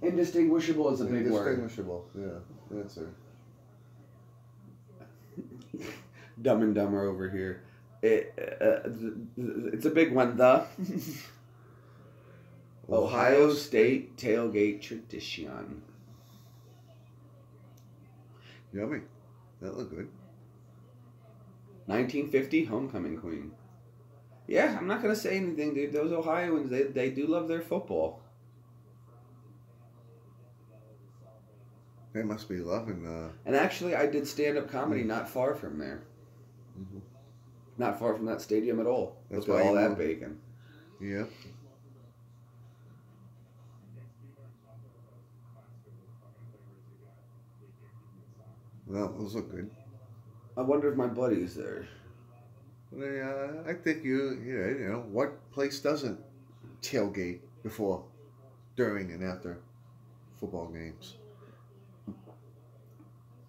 Indistinguishable is a big word.
Indistinguishable, yeah. That's it.
Dumb and Dumber over here. It's a big one, Ohio State tailgate tradition.
Yummy. That looked good.
1950 homecoming queen. Yeah, I'm not gonna say anything, dude. Those Ohioans, they do love their football.
They must be loving.
And actually, I did stand-up comedy not far from there.
Mm-hmm.
Not far from that stadium at all.
That's
Look at
why
all that bacon.
Yeah. Well, those look good.
I wonder if my buddy's there.
I think you know, what place doesn't tailgate before, during, and after football games?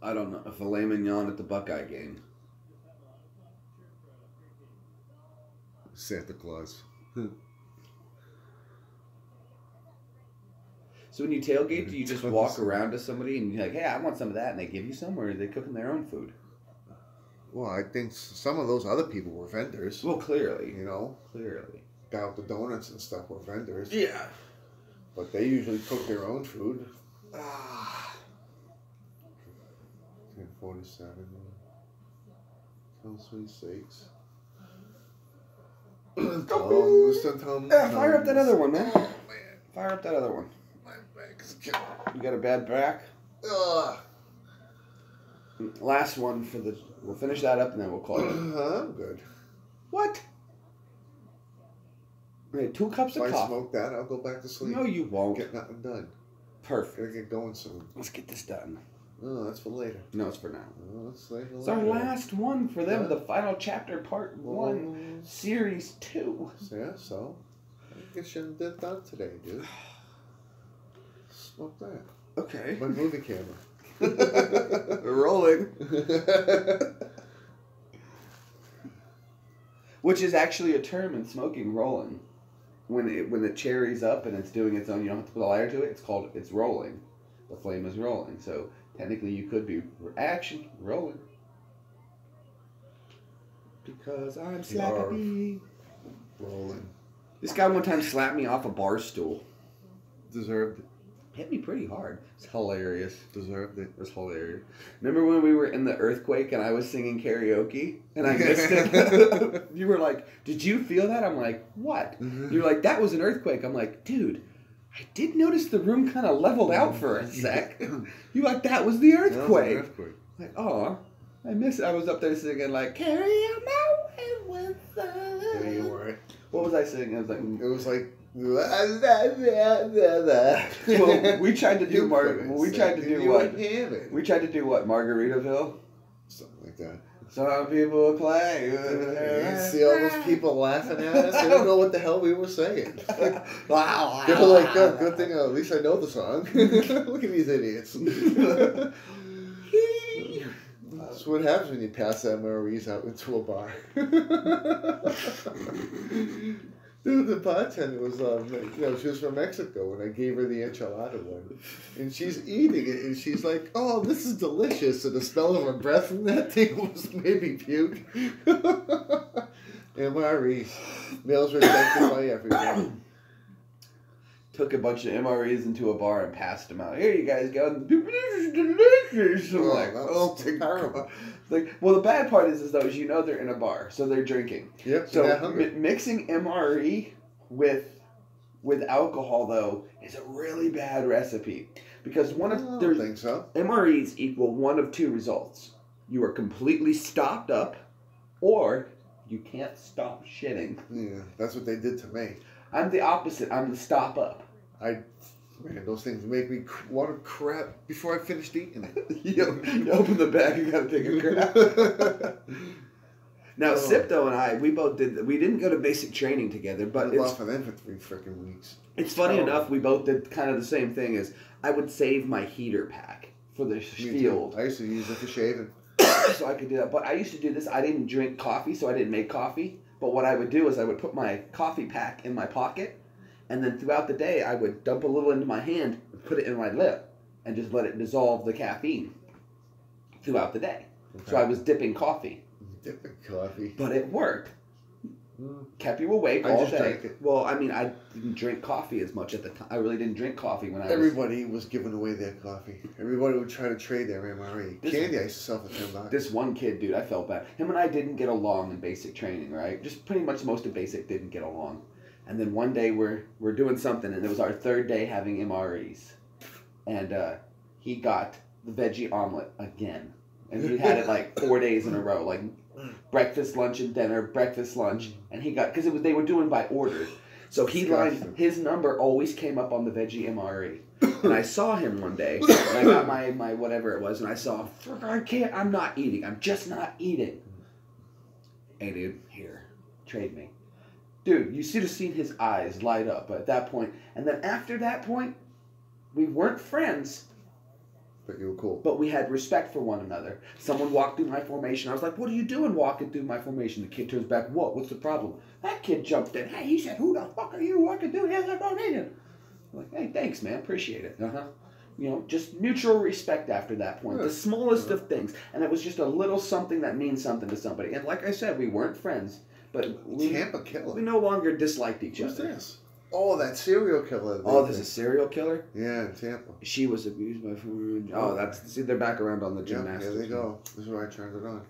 I don't know. A filet mignon at the Buckeye game.
Santa Claus.
So when you tailgate, do you just walk around to somebody and you're like, hey, I want some of that, and they give you some, or are they cooking their own food?
Well, I think some of those other people were vendors.
Well, clearly.
You know?
Clearly.
Got the donuts and stuff were vendors.
Yeah.
But they usually cook their own food. 1047. Tell sweet steaks.
Fire up that other one, man.
Oh, man.
Fire up that other one.
My back is killing me.
You got a bad back?
Ugh.
Last one for the... We'll finish that up and then we'll call it.
I'm good.
What? We had 2 cups of
If I
coffee.
smoke that, I'll go back to sleep.
No, you won't.
Get nothing done.
Perfect.
Gotta get going soon.
Let's get this done.
Oh, that's for later.
No, it's for now.
Oh, it's later.
It's our last one for them. The final chapter, part 1, series 2.
Yeah, so I guess you did that today, dude. Smoke that.
Okay.
My movie camera.
Rolling. Which is actually a term in smoking, rolling. When the cherry's up and it's doing its own, you don't have to put a lighter to it. It's rolling. The flame is rolling. So technically, you could be rolling. Because I'm slappy.
Rolling.
This guy one time slapped me off a bar stool.
Deserved it.
Hit me pretty hard. It's hilarious.
Deserved it.
It was hilarious. Remember when we were in the earthquake and I was singing karaoke and I missed it? You were like, did you feel that? I'm like, what?
Mm-hmm.
You're like, that was an earthquake. I'm like, dude, I did notice the room kind of leveled out for a sec. You like, that was the earthquake.
That was an earthquake.
Like, oh, I missed it. I was up there singing like, carry on my way with the...
Yeah, you were.
What was I singing? I was like...
It was like...
Well, we tried to do We tried to do what? Margaritaville?
Something like that.
Some people play.
You see all those people laughing at us? They don't know what the hell we were saying.
Wow.
They're like, oh, good thing at least I know the song. Look at these idiots. That's what happens when you pass MREs out into a bar. Dude, the bartender was, she was from Mexico, and I gave her the enchilada one. And she's eating it, and she's like, oh, this is delicious. And the smell of her breath from that thing was maybe puke. MREs. Meals rejected by everybody.
Took a bunch of MREs into a bar and passed them out. Here you guys go. This is delicious. I'm like, oh, terrible. Like, well, the bad part is though, you know they're in a bar, so they're drinking.
Yep.
So mixing MRE with alcohol though is a really bad recipe because
I don't think so.
MREs equal one of 2 results. You are completely stopped up, or you can't stop shitting.
Yeah, that's what they did to me.
I'm the opposite. I'm the stop up.
Man, those things make me want to crap before I finished eating it.
you open the bag, you gotta take a crap. Now, Sipto and I, we didn't go to basic training together, but
I off of them for 3 freaking weeks.
It's funny enough, we both did kind of the same thing as I would save my heater pack for the field.
I used to use it for shaving.
so I could do that. But I used to do this. I didn't drink coffee, so I didn't make coffee. But what I would do is I would put my coffee pack in my pocket, and then throughout the day I would dump a little into my hand, put it in my lip, and just let it dissolve the caffeine throughout the day. Okay. So I was dipping coffee.
Dipping coffee.
But it worked. Kept you awake all day. Well, I mean, I didn't drink coffee as much at the time. I really didn't drink coffee when I was...
Everybody was giving away their coffee. Everybody would try to trade their MRE. Candy I used to sell for $10.
This one kid, dude, I felt bad. Him and I didn't get along in basic training, right? Just pretty much most of basic didn't get along. And then one day we're doing something, and it was our third day having MREs. And he got the veggie omelet again. And he had it like 4 days in a row, like... breakfast, lunch, and dinner, breakfast, lunch, and he got, because they were doing by order, so he lined, his number always came up on the veggie MRE, and I saw him one day, and I got my whatever it was, and I saw, I'm not eating, I'm just not eating. Hey dude, here, trade me. Dude, you should have seen his eyes light up at that point, and then after that point, we weren't friends.
But you were cool.
But we had respect for one another. Someone walked through my formation. I was like, what are you doing walking through my formation? The kid turns back, what? What's the problem? That kid jumped in. Hey, he said, who the fuck are you walking through his formation? I'm like, hey, thanks, man. Appreciate it. You know, just mutual respect after that point. The smallest of things. And it was just a little something that means something to somebody. And like I said, we weren't friends. But
Tampa killer.
We no longer disliked each other.
Who's this? Oh, that serial killer.
Oh, there's a serial killer?
Yeah, in Tampa.
She was abused by food. Oh, that's... See, they're back around on the gymnastics.
Yeah, there they go. This is why I turned it on.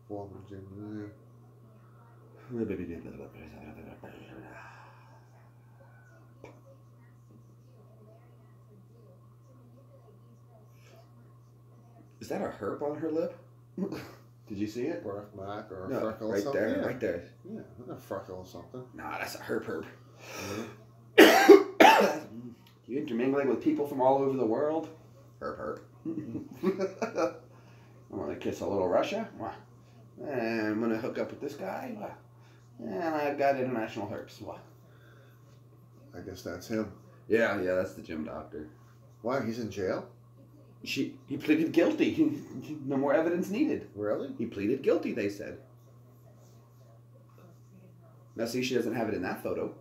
Former gym.
Is that a herp on her lip? Did you see it?
Birthmark or a freckle or something?
There, right there.
Yeah, a freckle or something.
Nah, that's a herp. Mm-hmm. You intermingling with people from all over the world? Herp. I want to kiss a little Russia? And I'm going to hook up with this guy? And I've got international herps.
I guess that's him.
Yeah, that's the gym doctor.
Why, he's in jail?
He pleaded guilty. No more evidence needed.
Really?
He pleaded guilty, they said. Now see, she doesn't have it in that photo.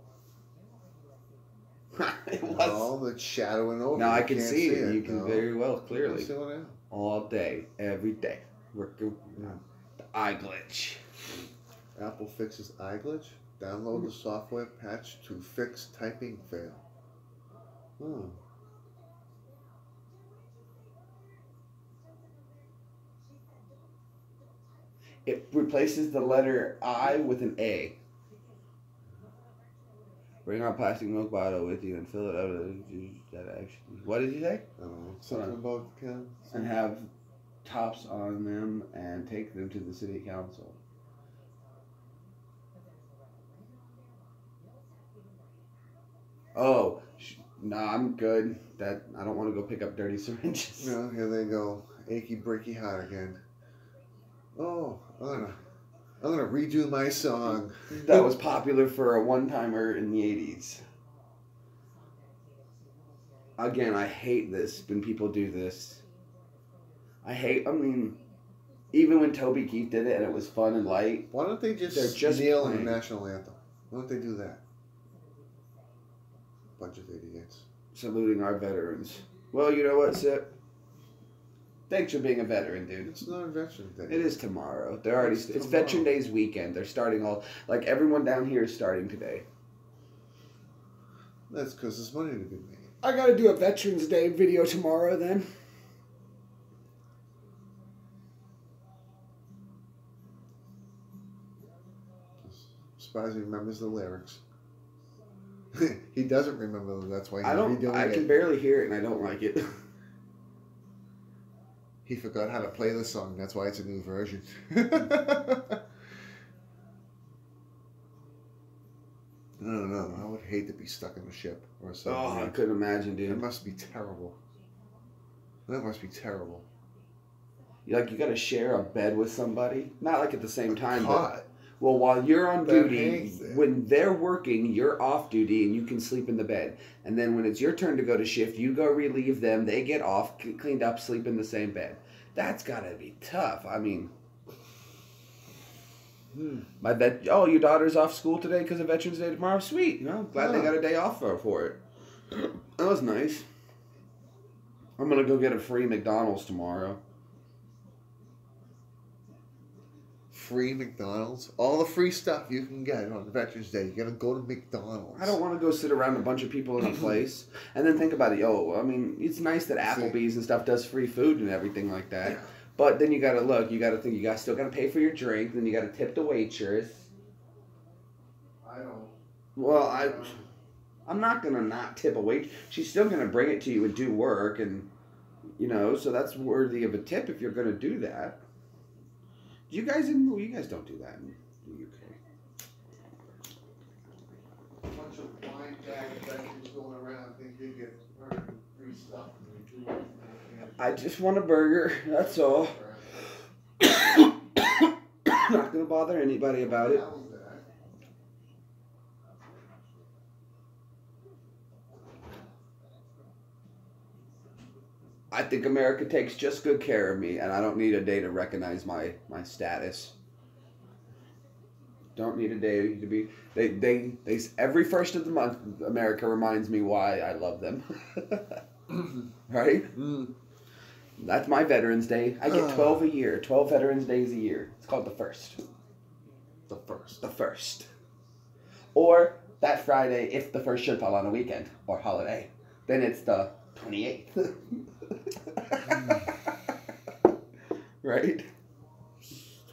It was.
Oh, the shadowing over.
Now I can see it. You can very well, clearly.
See it now.
All day, every day. Working the eye glitch.
Apple fixes eye glitch. Download the software patch to fix typing fail. Oh.
It replaces the letter I with an A. Bring our plastic milk bottle with you and fill it out. What did he say?
Something about
and have tops on them and take them to the city council. Oh, no, I'm good. I don't want to go pick up dirty syringes.
No, here they go. Achy breaky heart again. Oh, I'm gonna redo my song.
That was popular for a one-timer in the 80s. Again, I hate this when people do this. I mean, even when Toby Keith did it and it was fun and light.
Why don't they just kneel in the national anthem? Why don't they do that? Bunch of idiots.
Saluting our veterans. Well, you know what, Sip? Thanks for being a veteran, dude.
It's not a Veteran Day. It
is tomorrow. It's Veteran Day's weekend. They're starting like everyone down here is starting today.
That's because there's money to be made.
I gotta do a Veterans Day video tomorrow then.
Surprised he remembers the lyrics. He doesn't remember them. That's why he's redoing it.
I can barely hear it and I don't like it.
He forgot how to play the song. That's why it's a new version. I don't know. I would hate to be stuck in a ship or something.
Oh, I couldn't imagine, dude.
It must be terrible. That must be terrible.
Like, you got to share a bed with somebody? Not like at the same time, but... Well, while you're on
That
duty,
hangs there.
when they're working, you're off duty and you can sleep in the bed. And then when it's your turn to go to shift, you go relieve them. They get off, cleaned up, sleep in the same bed. That's gotta be tough. I mean, your daughter's off school today because of Veterans Day tomorrow. Sweet. Glad they got a day off for it. That was nice. I'm gonna go get a free McDonald's tomorrow.
Free McDonald's. All the free stuff you can get on Veterans Day. You're gonna go to McDonald's.
I don't want to go sit around a bunch of people in a place and then think about it. I mean, it's nice that Applebee's and stuff does free food and everything like that.
Yeah.
But then you gotta look. You gotta think. Still gotta pay for your drink. Then you gotta tip the waitress.
I don't.
Well, I'm not gonna not tip a waitress. She's still gonna bring it to you and do work, and so that's worthy of a tip if you're gonna do that. You guys don't do that in the UK.
A bunch of blind bag veterans going around think they get free stuff. And they do
I just want a burger. That's all. Not gonna bother anybody about it. I think America takes just good care of me, and I don't need a day to recognize my status. Don't need a day to be. They every first of the month, America reminds me why I love them. Right? That's my Veterans Day. I get 12 a year. 12 Veterans Days a year. It's called the first.
The first.
The first. Or that Friday, if the first should fall on a weekend or holiday, then it's the 28th. Right?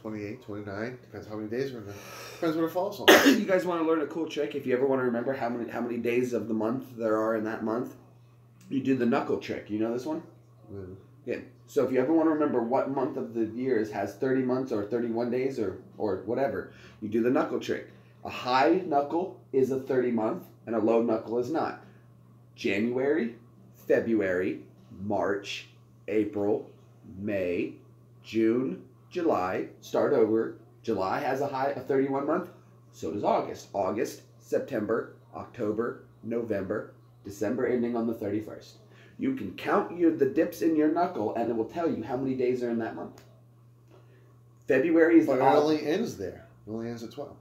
28, 29, depends how many days we're in there. Depends what it falls on.
You guys want to learn a cool trick? If you ever want to remember how many days of the month there are in that month, you do the knuckle trick. You know this one? Yeah. So if you ever want to remember what month of the year has 30 months or 31 days or whatever, you do the knuckle trick. A high knuckle is a 30 month and a low knuckle is not. January, February, March, April, May, June, July. Start over. July has a 31 month. So does August. August, September, October, November, December ending on the 31st. You can count the dips in your knuckle and it will tell you how many days are in that month. February is
But it only ends there. It only ends at 12.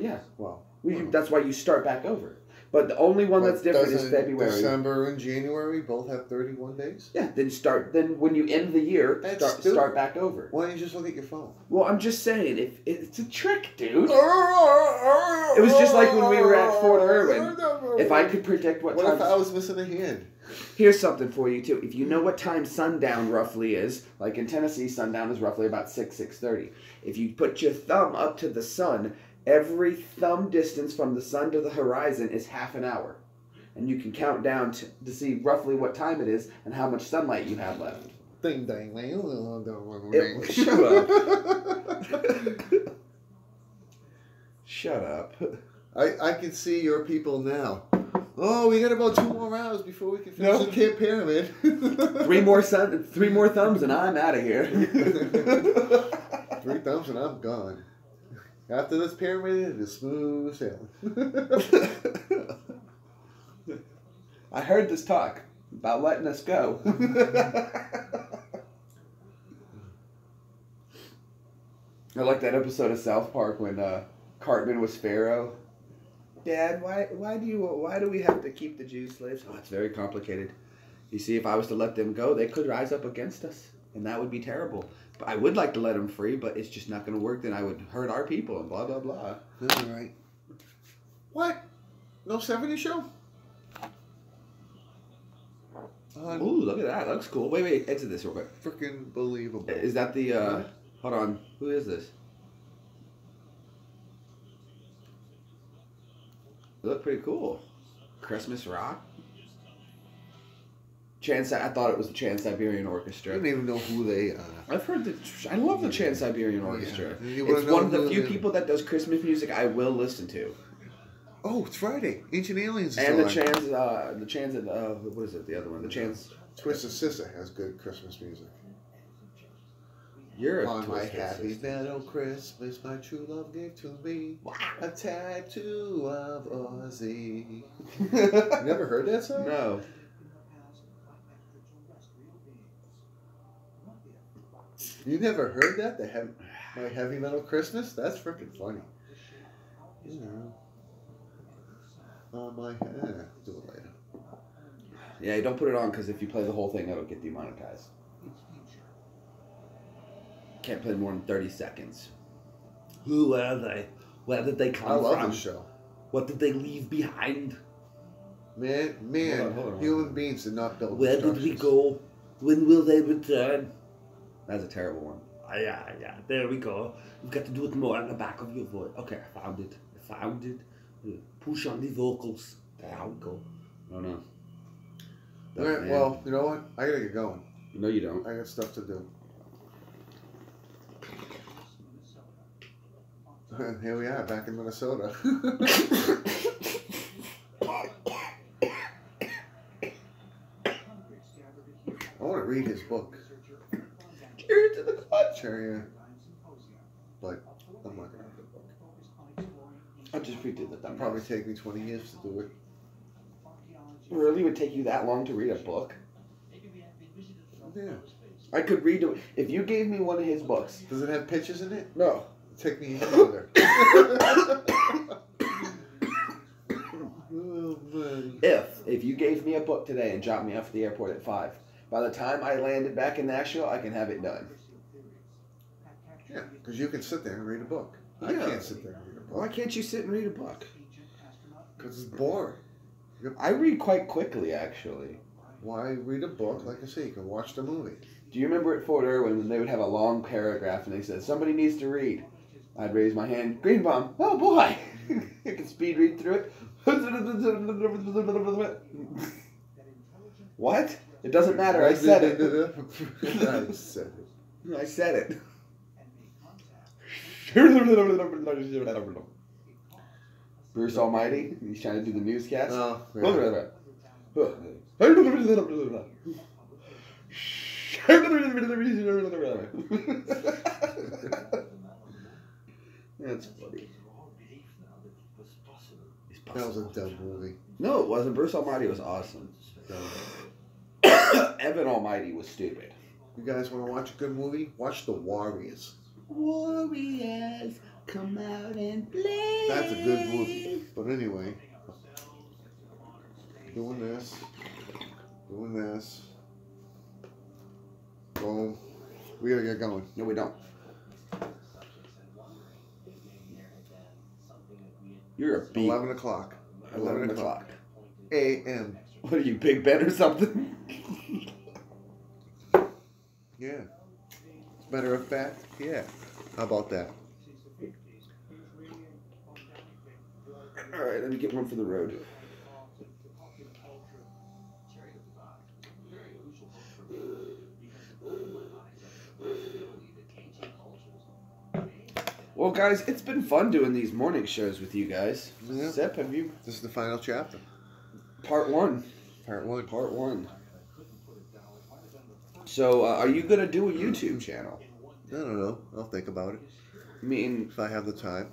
Yeah, well, that's why you start back over. But the only one that's different is February.
December and January both have 31 days?
Yeah, then when you end the year, start back over.
Why don't you just look at your phone?
Well, I'm just saying, if it's a trick, dude. It was just like when we were at Fort Irwin. If I could predict what time...
What if I was missing a hand?
Here's something for you, too. If you know what time sundown roughly is, like in Tennessee, sundown is roughly about 6:30. If you put your thumb up to the sun, every thumb distance from the sun to the horizon is half an hour. And you can count down to see roughly what time it is and how much sunlight you have left.
Ding, ding, ding.
Shut up. Shut up.
I can see your people now. Oh, we got about 2 more hours before we can finish the Camp Pyramid.
3 more thumbs and I'm out of here.
3 thumbs and I'm gone. After this pyramid, it is smooth sailing.
I heard this talk about letting us go. I like that episode of South Park when Cartman was Pharaoh. Dad, why do we have to keep the Jews slaves? Oh, it's very complicated. You see, if I was to let them go, they could rise up against us, and that would be terrible. But I would like to let them free, but it's just not going to work. Then I would hurt our people and blah, blah, blah.
That's right. What? No 70s show?
Ooh, look at that. That looks cool. Wait. Exit this real quick.
Freaking believable.
Is that the... hold on. Who is this? They look pretty cool. Christmas Rock? I thought it was the Trans-Siberian Orchestra.
I don't even know who they are.
I've heard I love the Trans-Siberian Orchestra.
Yeah.
It's one of the few people that does Christmas music I will listen to.
Oh, it's Friday. Ancient Aliens is
and
on.
what is it? The other one, the Trans.
Twisted Sister has good Christmas music.
You're a
On my
twisted
happy
sister.
metal Christmas, my true love gave to me a tattoo of Ozzy. You never heard that song?
No.
You never heard that? My heavy metal Christmas? That's freaking funny. You know. On my head. Do it later.
Yeah, you don't put it on because if you play the whole thing, it'll get demonetized. Can't play more than 30 seconds. Who are they? Where did they come
I love
from?
this show.
What did they leave behind?
Man,
Hold on.
human beings did not build
Where did we go? When will they return? That's a terrible one. Yeah, there we go. You've got to do it more on the back of your voice. Okay, I found it. Push on the vocals. There we go. I don't know.
Alright, well, you know what? I gotta get going.
No, you don't.
I got stuff to do. Here we are, back in Minnesota. I want to read his book.
Cheers to the clutch.
Cherry, but I'm not gonna read the book.
I'll just read it.
It'll probably take me 20 years to do it.
Really would take you that long to read a book?
Yeah.
I could read it. If you gave me one of his books.
Does it have pictures in it?
No.
Take me further.
If you gave me a book today and dropped me off at the airport at 5, by the time I landed back in Nashville, I can have it done.
Yeah, because you can sit there and read a book. I
Yeah.
can't sit there and read a book.
Why can't you sit and read a book?
Because it's boring.
I read quite quickly, actually.
Why read a book? Like I say, you can watch the movie.
Do you remember at Fort Irwin when they would have a long paragraph and they said, somebody needs to read? I'd raise my hand. Green bomb. Oh, boy. I can speed read through it. What? It doesn't matter. I said it.
I said it.
I said it. Bruce Almighty. He's trying to do the newscast.
Oh,
That's funny.
that was a dumb movie.
No, it wasn't. Bruce Almighty was awesome. Evan Almighty was stupid.
You guys want to watch a good movie? Watch The Warriors.
Warriors, come out and play.
That's a good movie. But anyway, doing this. Boom. We gotta get going.
No, we don't. You're a beat.
11 o'clock.
11 o'clock.
A.M.
What are you, Big Ben or something?
Yeah. As a matter of fact, yeah. How about that?
All right, let me get one for the road. Well, guys, it's been fun doing these morning shows with you guys.
Yeah.
Sep, have you?
This is the final chapter.
Part 1.
Part 1.
Part 1. So, are you going to do a YouTube channel?
I don't know. I'll think about it.
I mean,
If I have the time.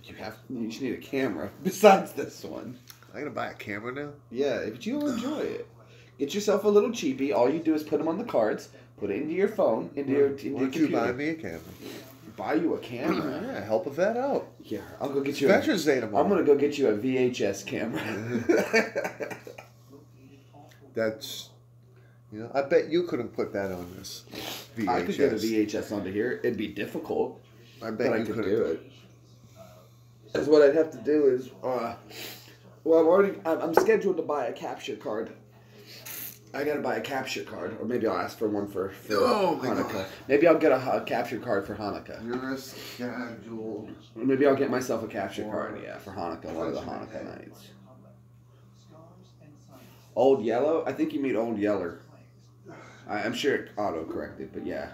you just need a camera besides this one.
I gotta buy a camera now?
Yeah, but you'll enjoy it. Get yourself a little cheapie. All you do is put them on the cards, put it into your phone, into your
Why don't
computer.
you buy me a camera?
Buy you a camera.
Yeah, help a vet out.
Yeah, I'll go get you.
Veterans Day tomorrow.
I'm gonna go get you a VHS camera.
That's, I bet you couldn't put that on this VHS.
I could get a VHS onto here. It'd be difficult,
I
but
bet
I
you
could
couldn't
do it. Because what I'd have to do is, I'm scheduled to buy a capture card. I gotta buy a capture card, or maybe I'll ask for one for
Oh my
Hanukkah.
God.
Maybe I'll get a capture card for Hanukkah.
You're scheduled.
Or maybe I'll get myself a capture card, for Hanukkah, one of the Hanukkah nights. Old Yellow? I think you mean Old Yeller. I'm sure it auto-corrected, but yeah.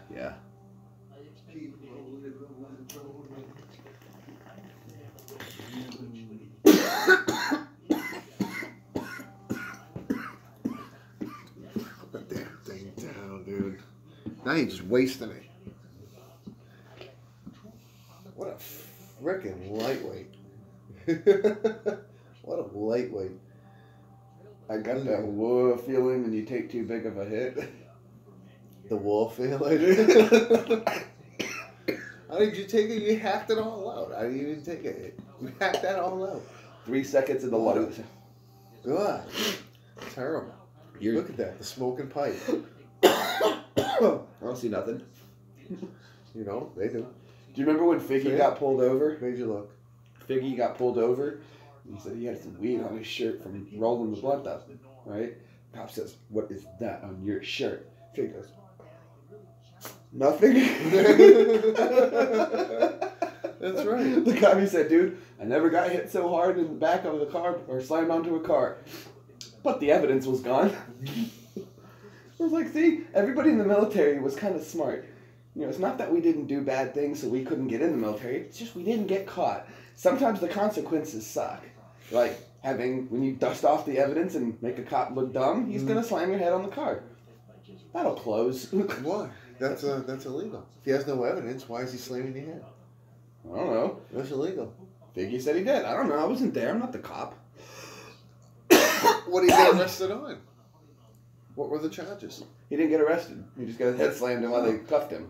Put that damn thing down, dude. Now you're just wasting it. frickin' lightweight. What a lightweight.
I got that whoa feeling when you take too big of a hit.
The wall feeling. How did you take it? You hacked it all out. I didn't even take it. You hacked that all out.
3 seconds in the water.
God. Terrible.
You're...
Look at that. The smoking pipe.
I don't see nothing.
You know, they do.
Do you remember when Figgy got pulled over?
Made you look.
Figgy got pulled over. He said he had some weed on his shirt from rolling the blunt up, right? Cop says, "What is that on your shirt?" Figgy goes, "Nothing."
That's right.
The cop, he said, "Dude, I never got hit so hard in the back of the car or slammed onto a car, but the evidence was gone." I was like, see, everybody in the military was kind of smart. You know, it's not that we didn't do bad things so we couldn't get in the military. It's just we didn't get caught. Sometimes the consequences suck. Like when you dust off the evidence and make a cop look dumb, he's gonna slam your head on the car. That'll close.
Why? That's illegal. If he has no evidence, why is he slamming your head?
I don't know.
That's illegal.
Figgy said he did. I don't know. I wasn't there. I'm not the cop.
What did he get arrested on? What were the charges?
He didn't get arrested. He just got his head slammed in while they cuffed him.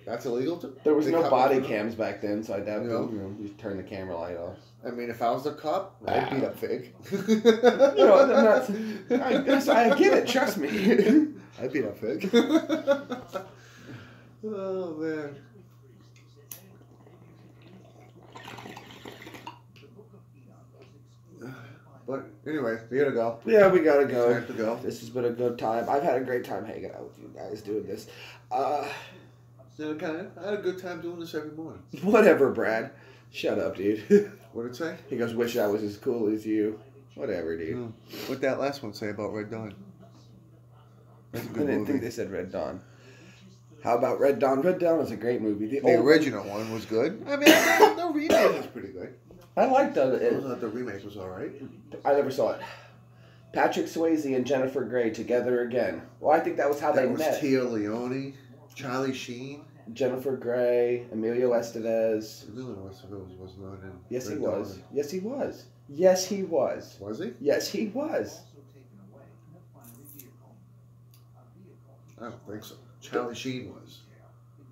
That's illegal too?
There was no body cams back then, so I doubt
you
just turn the camera light off.
I mean, if I was the cop, I'd beat up Fig.
You know, I'm not, I get it, trust me.
I'd beat up Fig. Oh, man. But anyway, we gotta go.
Yeah, we gotta go.
Time to go.
This has been a good time. I've had a great time hanging out with you guys doing this.
I had a good time doing this every morning.
Whatever, Brad. Shut up, dude.
What'd it say?
He goes, wish I was as cool as you. Whatever, dude.
What'd that last one say about Red Dawn? That's a good
I didn't
movie.
think they said Red Dawn. How about Red Dawn? Red Dawn was a great movie.
The original one was good. I mean, the remake was pretty good.
I liked
I thought the remake was alright.
I never saw it. Patrick Swayze and Jennifer Grey together again. Well, I think that was how they met.
That was Tia Leone, Charlie Sheen.
Jennifer Grey, Emilio Estevez.
Emilio Estevez was not in.
Yes, he
Red
was.
Dawn.
Yes, he was. Yes, he was.
Was he?
Yes, he was.
I don't think so. Charlie Sheen was.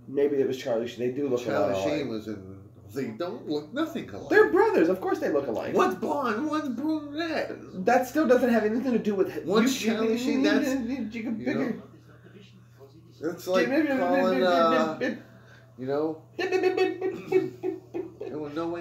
Maybe it was Charlie Sheen. They do look
Charlie
alike.
Sheen was in. They don't look nothing alike.
They're brothers. Of course they look alike.
One's blonde, one's brunette.
That still doesn't have anything to do with...
One's Charlie Sheen, that's...
You can figure...
It's like calling, you know...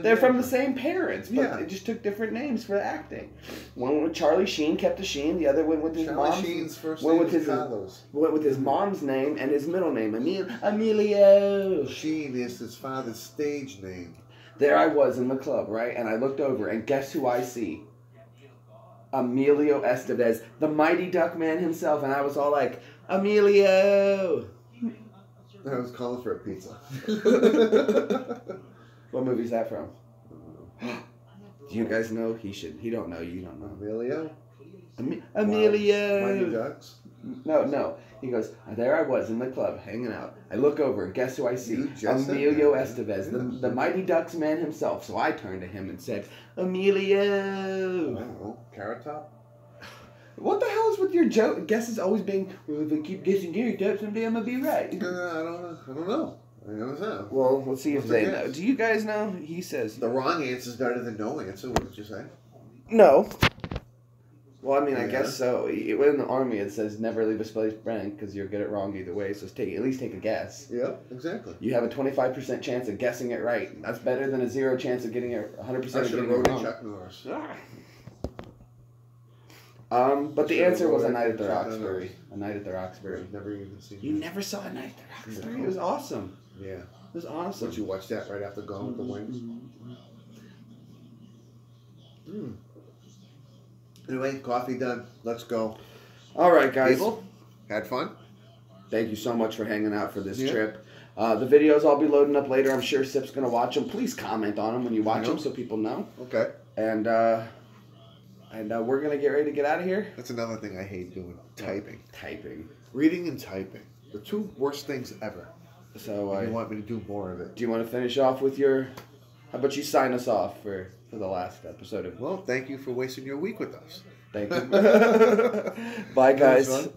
They're from the same parents, but
yeah.
they just took different names for acting. One with Charlie Sheen, kept a Sheen. The other went with his mom's.
Charlie Sheen's first name was Carlos.
Went with his mom's name and his middle name, Emilio.
Sheen is his father's stage name.
There I was in the club, right? And I looked over, and guess who I see? Emilio Estevez, the Mighty Duck Man himself, and I was all like, Emilio.
I was calling for a pizza.
What movie is that from? Do you guys know? He don't know. You don't know.
Emilio?
Emilio.
Mighty Ducks?
No. He goes, there I was in the club, hanging out. I look over, and guess who I see? Emilio Estevez, the Mighty Ducks man himself. So I turned to him and said, Emilio.
I don't know. Carrot Top?
What the hell is with your joke? Guesses always being, well, if I keep guessing Carrot Top, someday I'm going to be right.
I don't know. I don't know.
Well, let's see if they know. Do you guys know? He says...
The wrong answer is better than no answer. What did you say?
No. Well, I mean, I guess so. In the Army, it says never leave a space blank because you'll get it wrong either way. So at least take a guess.
Yeah, exactly.
You have a 25% chance of guessing it right. That's better than a 0 chance of getting it 100% of getting it wrong.
Chuck Norris.
But the answer was A Night at the Roxbury. A Night at the Roxbury.
I've never even seen
You never saw A Night at the Roxbury? No. It was awesome.
Yeah.
It was awesome.
Did you watch that right after Gone with the Wind? Anyway, coffee done. Let's go.
All right, guys.
People, had fun.
Thank you so much for hanging out for this trip. The videos I'll be loading up later. I'm sure Sip's going to watch them. Please comment on them when you watch them so people know.
Okay.
And we're going to get ready to get out of here.
That's another thing I hate doing. Typing.
Typing.
Reading and typing. The two worst things ever.
So
you want me to do more of it.
Do you want to finish off with your? How about you sign us off for the last episode of?
Well, thank you for wasting your week with us.
Thank you. Bye, guys.